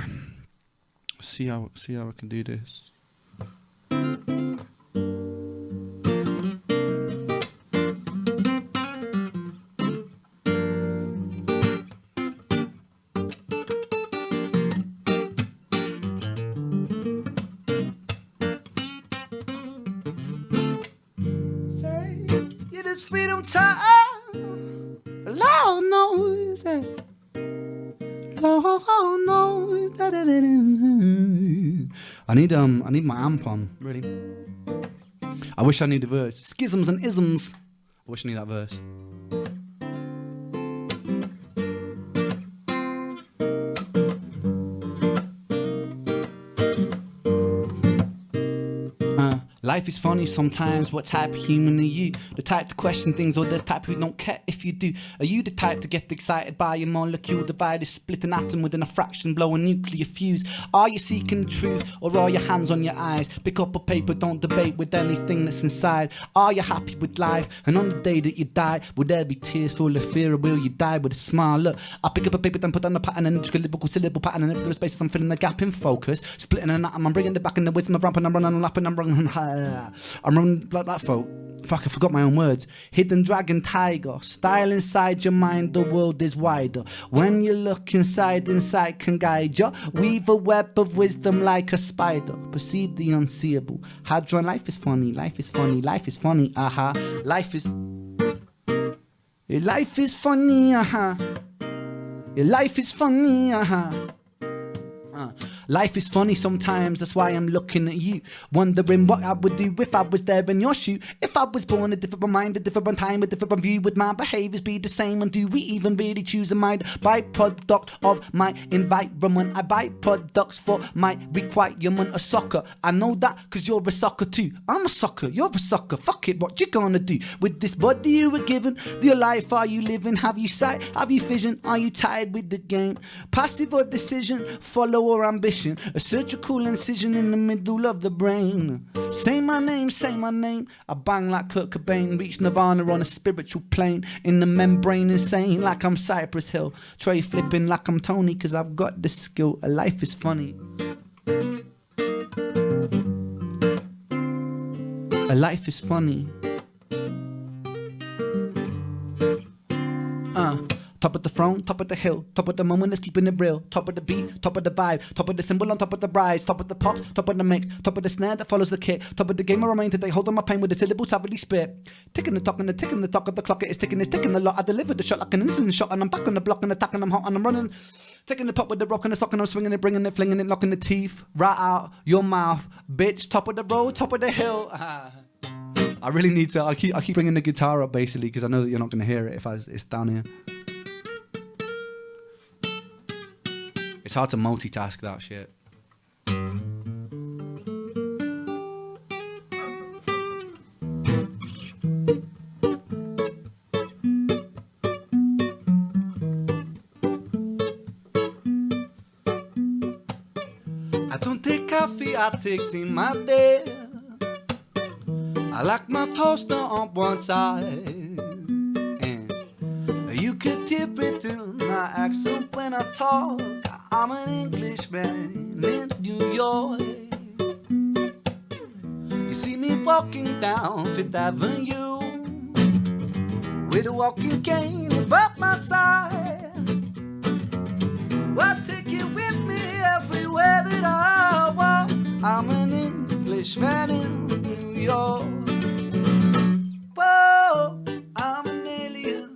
See how I can do this. It is freedom time. Lord knows it. Lord knows that it is. I need my amp on, really. I wish I knew the verse. Schisms and isms. I wish I knew that verse. Life is funny sometimes. What type of human are you? The type to question things or the type who don't care if you do? Are you the type to get excited by a molecule divided, split an atom within a fraction, blow a nuclear fuse? Are you seeking the truth or are your hands on your eyes? Pick up a paper, don't debate with anything that's inside. Are you happy with life? And on the day that you die, will there be tears full of fear or will you die with a smile? Look, I pick up a paper, then put down a pattern and a lyrical syllable pattern, and if there are spaces I'm filling the gap in focus, splitting an atom, I'm bringing it back in the wisdom of ramping, I'm running, I'm lapping, I'm running high. I'm running like that, folk. Fuck, I forgot my own words. Hidden dragon tiger, style inside your mind, the world is wider. When you look inside, insight can guide you. Weave a web of wisdom like a spider. Proceed the unseeable. Hadron, life is funny, life is funny, life is funny, aha. Life is funny, aha. Your life is funny, aha. Life is funny sometimes, that's why I'm looking at you, wondering what I would do if I was there in your shoe. If I was born a different mind, a different time, a different view, would my behaviours be the same? And do we even really choose a mind? Byproduct of my environment, I buy products for my requirement. A sucker, I know that cause you're a sucker too. I'm a sucker, you're a sucker, fuck it, what you gonna do with this body you were given? Your life, are you living? Have you sight? Have you vision? Are you tired with the game? Passive or decision, follow or ambition? A surgical incision in the middle of the brain. Say my name. I bang like Kurt Cobain. Reach nirvana on a spiritual plane. In the membrane insane like I'm Cypress Hill. Tray flipping like I'm Tony cause I've got the skill. A life is funny. A life is funny. Top of the throne, top of the hill, top of the moment is keeping it real. Top of the beat, top of the vibe, top of the symbol on top of the brides, top of the pops, top of the mix, top of the snare that follows the kick, top of the game I remain today, hold on my pain with the syllables I really spit. Ticking the talk and the ticking the talk of the clock, it is ticking, it's ticking a lot. I delivered the shot like an insulin shot and I'm back on the block and attacking, I'm hot and I'm running. Taking the pop with the rock and the sock and I'm swinging it, bringing it, flinging it, knocking the teeth right out your mouth, bitch. Top of the road, top of the hill. I really need to, I keep bringing the guitar up basically because I know that you're not going to hear it if it's down here. It's hard to multitask that shit. I don't take coffee, I take tea my day. I like my toaster on one side. And you could hear it in my accent when I talk. I'm an Englishman in New York. You see me walking down Fifth Avenue with a walking cane above my side. I'll take it with me everywhere that I walk. I'm an Englishman in New York. Whoa, I'm an alien.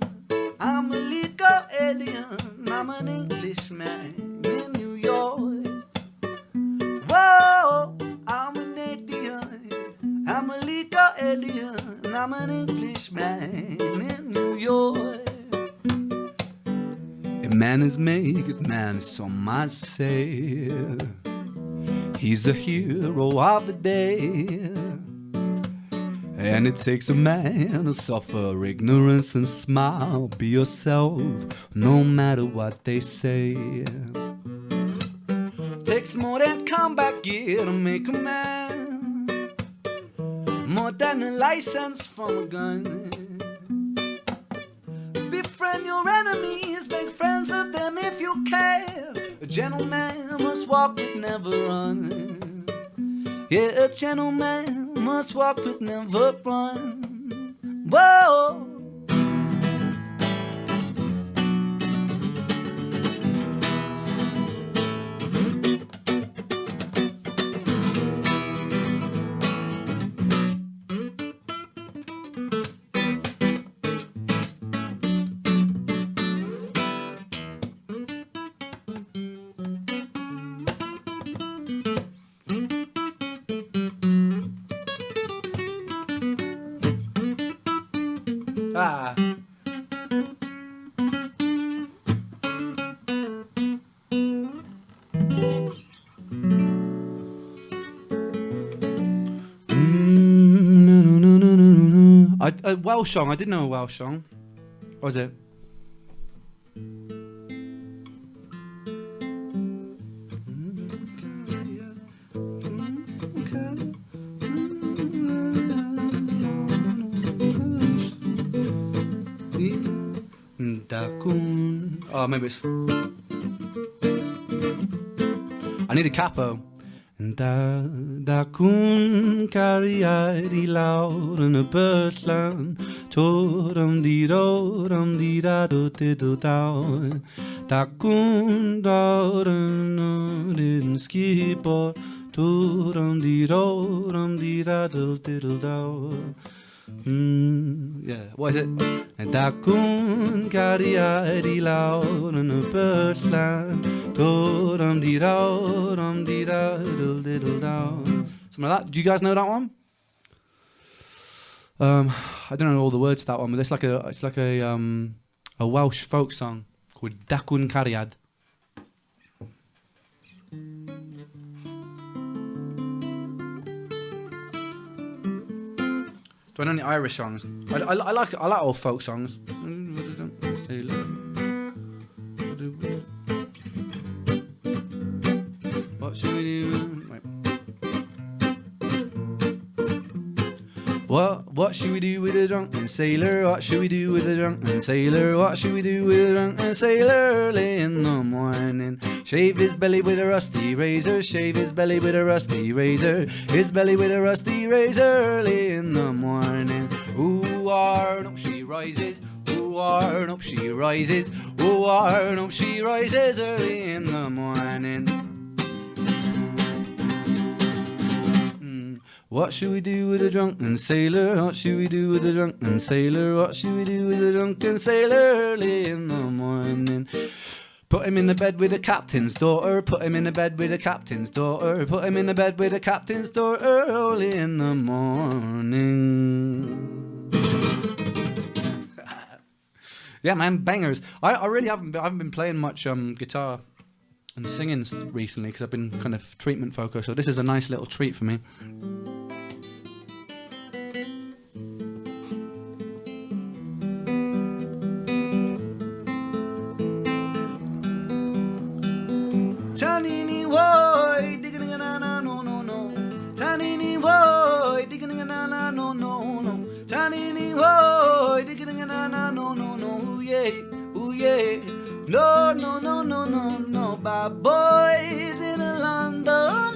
I'm a legal alien. I'm an Englishman in New York. Whoa, I'm an alien. I'm a legal alien. I'm an Englishman in New York. If man is maketh man, some might say. He's a hero of the day. And it takes a man to suffer ignorance and smile. Be yourself, no matter what they say. Takes more than combat gear to make a man, more than a license from a gun. Befriend your enemies, make friends of them if you care. A gentleman must walk but never run. Yeah, a gentleman must walk but never run. Whoa. Ah. A Welsh song. I didn't know a Welsh song. What was it? Oh, maybe it's. I need a capo. Da kun cariad I laur yn y byllan Tor di da do di do daw Da kun daur yn skibor Tor di da do di do daw Yeah, what is it? Da kun cariad I laur yn y byllan Something like that. Do you guys know that one? I don't know all the words to that one, but it's like a Welsh folk song called Dacwn Cariad. Do I know any Irish songs? I like old folk songs. What should we do? Wait. What should we do with a drunken sailor? What should we do with a drunken sailor? What should we do with a drunken sailor early in the morning? Shave his belly with a rusty razor. Shave his belly with a rusty razor. His belly with a rusty razor early in the morning. Ooh, up she rises. Ooh, up she rises. Ooh, up she rises early in the morning. What should we do with a drunken sailor? What should we do with a drunken sailor? What should we do with a drunken sailor early in the morning? Put him in the bed with the captain's daughter. Put him in the bed with the captain's daughter. Put him in the bed with the captain's daughter early in the morning. Yeah, man, bangers. I really haven't been playing much guitar and singing recently because I've been kind of treatment focused. So this is a nice little treat for me. Tanini boy, digging na na no no no. Tanini boy, digging na na no no no. Tanini boy, digging na na no no no. Ooh yeah, ooh yeah. No no no no no no. Bad boys in a London,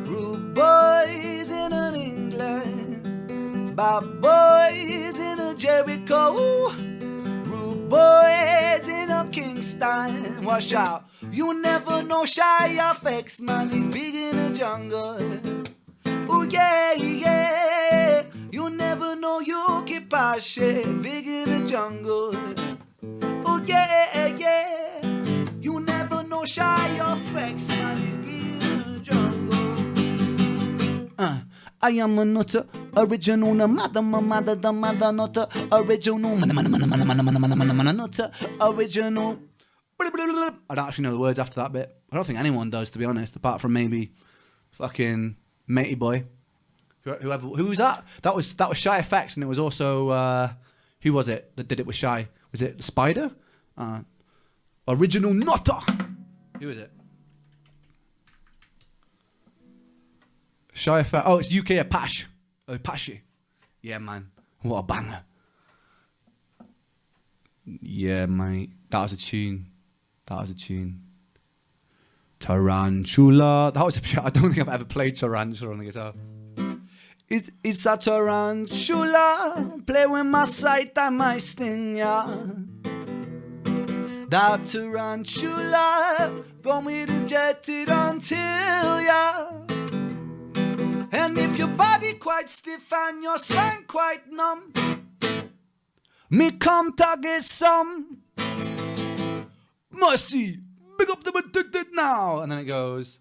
rude boys in an England. Bad boys in a Jericho, rude boys in a Kingston. Watch out. You never know shy effects, man, he's big in the jungle. Oh yeah, yeah, shit, big in the jungle. Oh yeah, yeah. You never know shy your flex, man, he's big in the jungle. I am a nutter, original, the mother, the mother nutter, original, nutter, original. I don't actually know the words after that bit. I don't think anyone does, to be honest, apart from maybe fucking Matey Boy. Who was that? That was Shy FX, and it was also who was it that did it with Shy? Was it Spider? Original Nutter. Who is it? Shy FX. Oh, it's UK Apache. Apache. Yeah, man. What a banger. Yeah, mate. That was a tune. Tarantula. That was a. I don't think I've ever played Tarantula on the guitar. It's a tarantula, play with my sight and my sting, yeah. That tarantula, born with a jetted until, yeah. And if your body quite stiff and your spine quite numb, me come to get some mercy, big up the addicted now. And then it goes,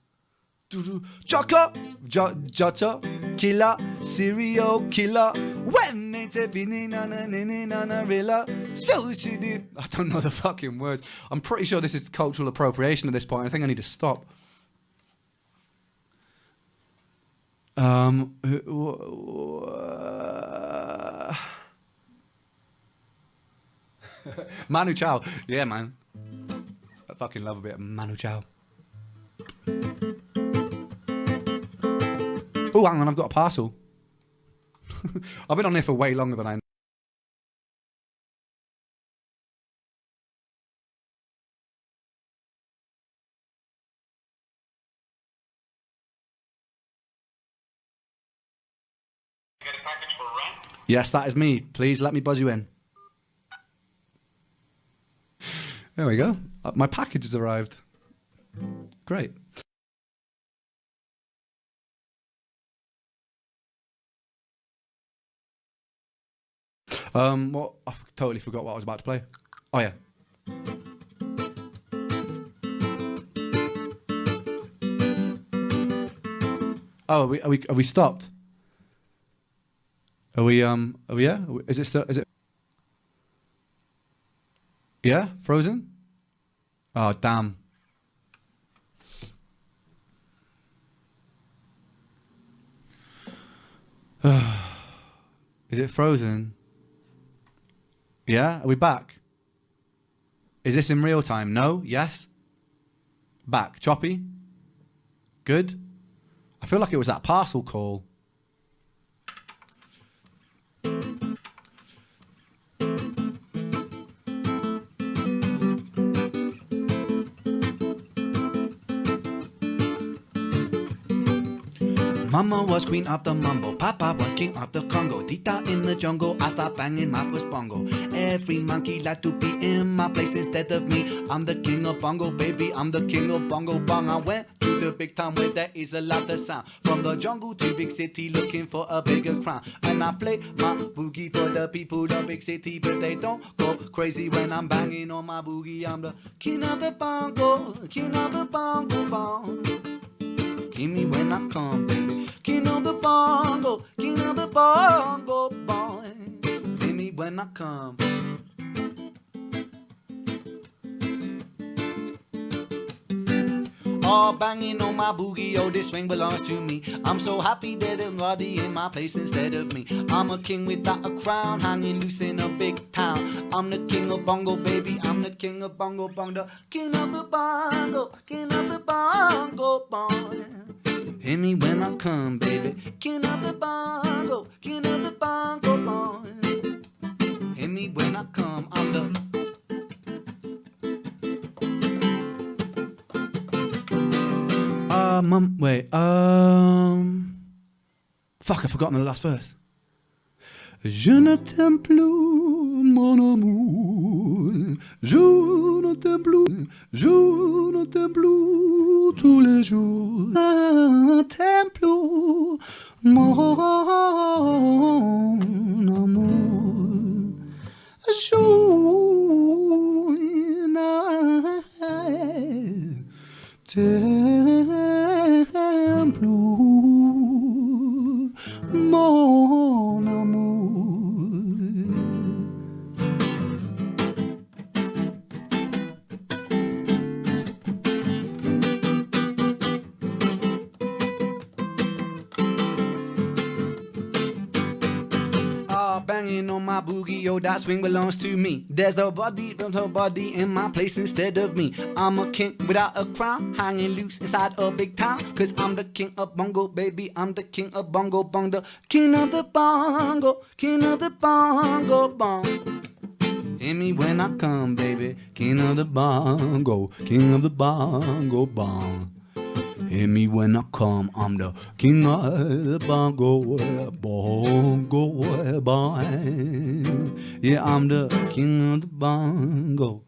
Joker, Jota, killer, serial killer. When it's a rilla, so she did. I don't know the fucking words. I'm pretty sure this is cultural appropriation at this point. I think I need to stop. Manu Chao. Yeah, man. I fucking love a bit of Manu Chao. Oh, hang on, I've got a parcel. I've been on here for way longer than I know. Get a package for rent? Yes, that is me. Please let me buzz you in. There we go. My package has arrived. Great. What? I totally forgot what I was about to play. Oh yeah. Oh, are we stopped? Are we yeah? Is it still? Is it? Yeah, frozen. Oh damn. Is it frozen? Yeah, are we back? Is this in real time? No? Yes? Back. Choppy? Good? I feel like it was that parcel call. Mama was queen of the mumbo, Papa was king of the Congo. Tita in the jungle, I start banging my first bongo. Every monkey like to be in my place instead of me. I'm the king of bongo, baby, I'm the king of bongo bong. I went to the big town where there is a lot of sound. From the jungle to big city, looking for a bigger crown. And I play my boogie for the people of big city, but they don't go crazy when I'm banging on my boogie. I'm the king of the bongo, king of the bongo bong. Give me when I come, baby. King of the bongo, king of the bongo boy. Give me when I come. All banging on my boogie, oh this swing belongs to me. I'm so happy that everybody in my place instead of me. I'm a king without a crown, hanging loose in a big town. I'm the king of bongo, baby, I'm the king of bongo bong. The king of the bongo, king of the bongo boy. Hit me when I come, baby. King of the bongo, king of the bongo boy. Hit me when I come, I'm the... Fuck, I've forgotten the last verse. Je ne t'aime plus, mon amour. Je ne t'aime plus, je ne t'aime plus tous les jours. Je ne t'aime plus, mon amour. show in Templo, mon amour. Banging on my boogie, yo, that swing belongs to me. There's nobody in my place instead of me. I'm a king without a crown, hanging loose inside a big town. Cause I'm the king of bongo, baby, I'm the king of bongo bong. The king of the bongo, king of the bongo bong. Hear me when I come, baby, king of the bongo, king of the bongo bong. Hear me when I come, I'm the king of the bongo, bongo, bong. Yeah, I'm the king of the bongo,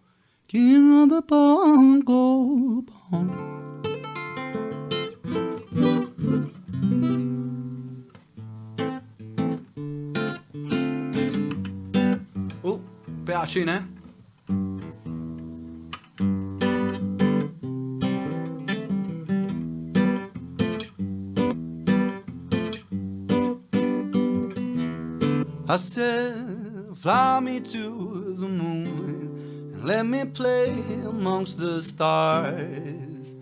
king of the bongo, bong. Oh, bit out of tune, eh? I said, fly me to the moon and let me play amongst the stars.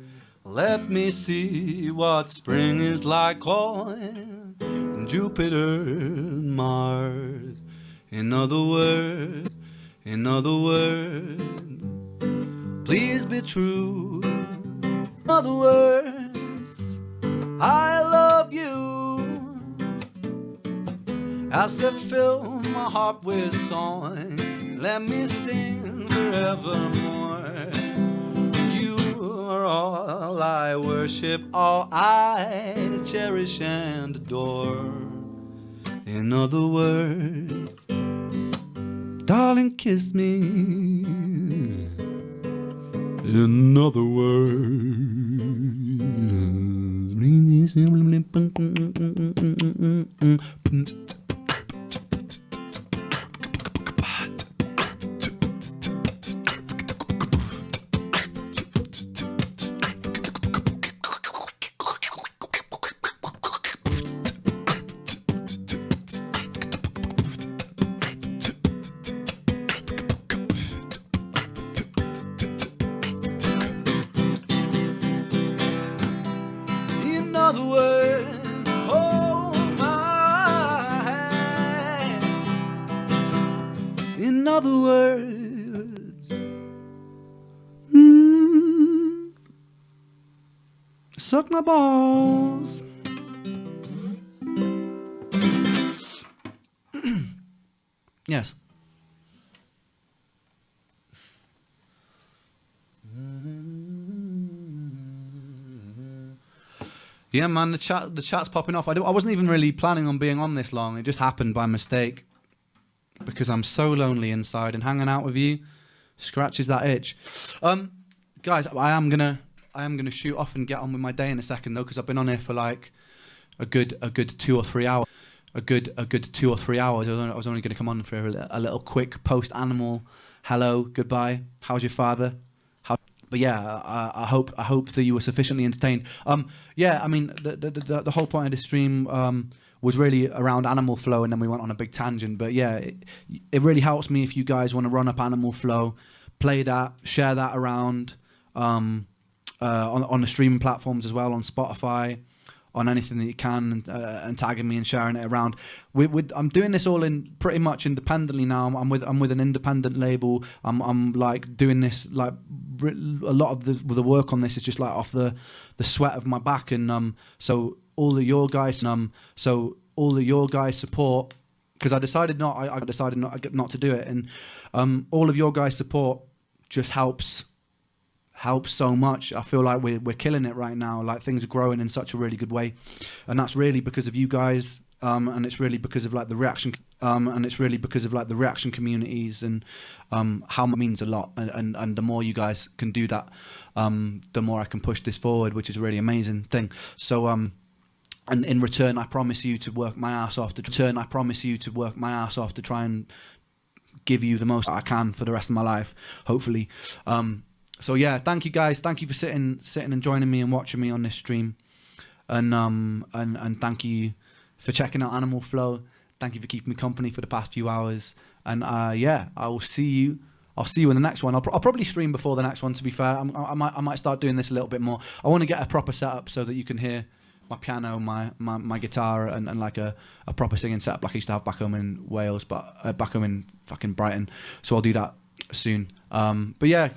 Let me see what spring is like on Jupiter and Mars. In other words, please be true. In other words, I love you. As I fill my heart with song, let me sing forevermore. You are all I worship, all I cherish and adore. In other words, darling, kiss me. In other words, in other words, suck my balls. Yes. Yeah, man, the chat's popping off. I wasn't even really planning on being on this long. It just happened by mistake because I'm so lonely inside, and hanging out with you scratches that itch. Guys, I am gonna shoot off and get on with my day in a second though, because I've been on here for like a good 2 or 3 hours. A good 2 or 3 hours. I was only going to come on for a little quick post-animal hello, goodbye. How's your father? But yeah, I hope that you were sufficiently entertained. Yeah, I mean the whole point of this stream was really around Animal Flow, and then we went on a big tangent. But yeah, it really helps me if you guys want to run up Animal Flow, play that, share that around on the streaming platforms as well, on Spotify, on anything that you can, and tagging me and sharing it around. I'm doing this all in pretty much independently now. I'm with an independent label. I'm like doing this, like a lot of the work on this is just like off the sweat of my back, and so all of your guys support, because I decided not to do it, and all of your guys support just helps so much. I feel like we're killing it right now. Like things are growing in such a really good way, and that's really because of you guys. And it's really because of like the reaction. Communities, and how it means a lot. And the more you guys can do that, the more I can push this forward, which is a really amazing thing. So and in return, I promise you to work my ass off to try and give you the most I can for the rest of my life, hopefully. So yeah, thank you guys. Thank you for sitting and joining me and watching me on this stream. And thank you for checking out Animal Flow. Thank you for keeping me company for the past few hours. And yeah, I'll see you in the next one. I'll probably stream before the next one, to be fair. I might start doing this a little bit more. I want to get a proper setup so that you can hear my piano, my guitar, and like a proper singing setup like I used to have back home in Wales, but back home in fucking Brighton. So I'll do that soon. But yeah,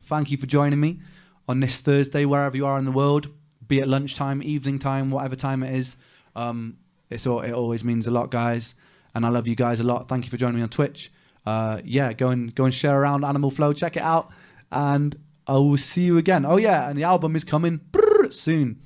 thank you for joining me on this Thursday, wherever you are in the world, be it lunchtime, evening time, whatever time it is. It always means a lot, guys, and I love you guys a lot. Thank you for joining me on Twitch. Yeah, go and share around Animal Flow, check it out, and I will see you again. Oh yeah, and the album is coming soon.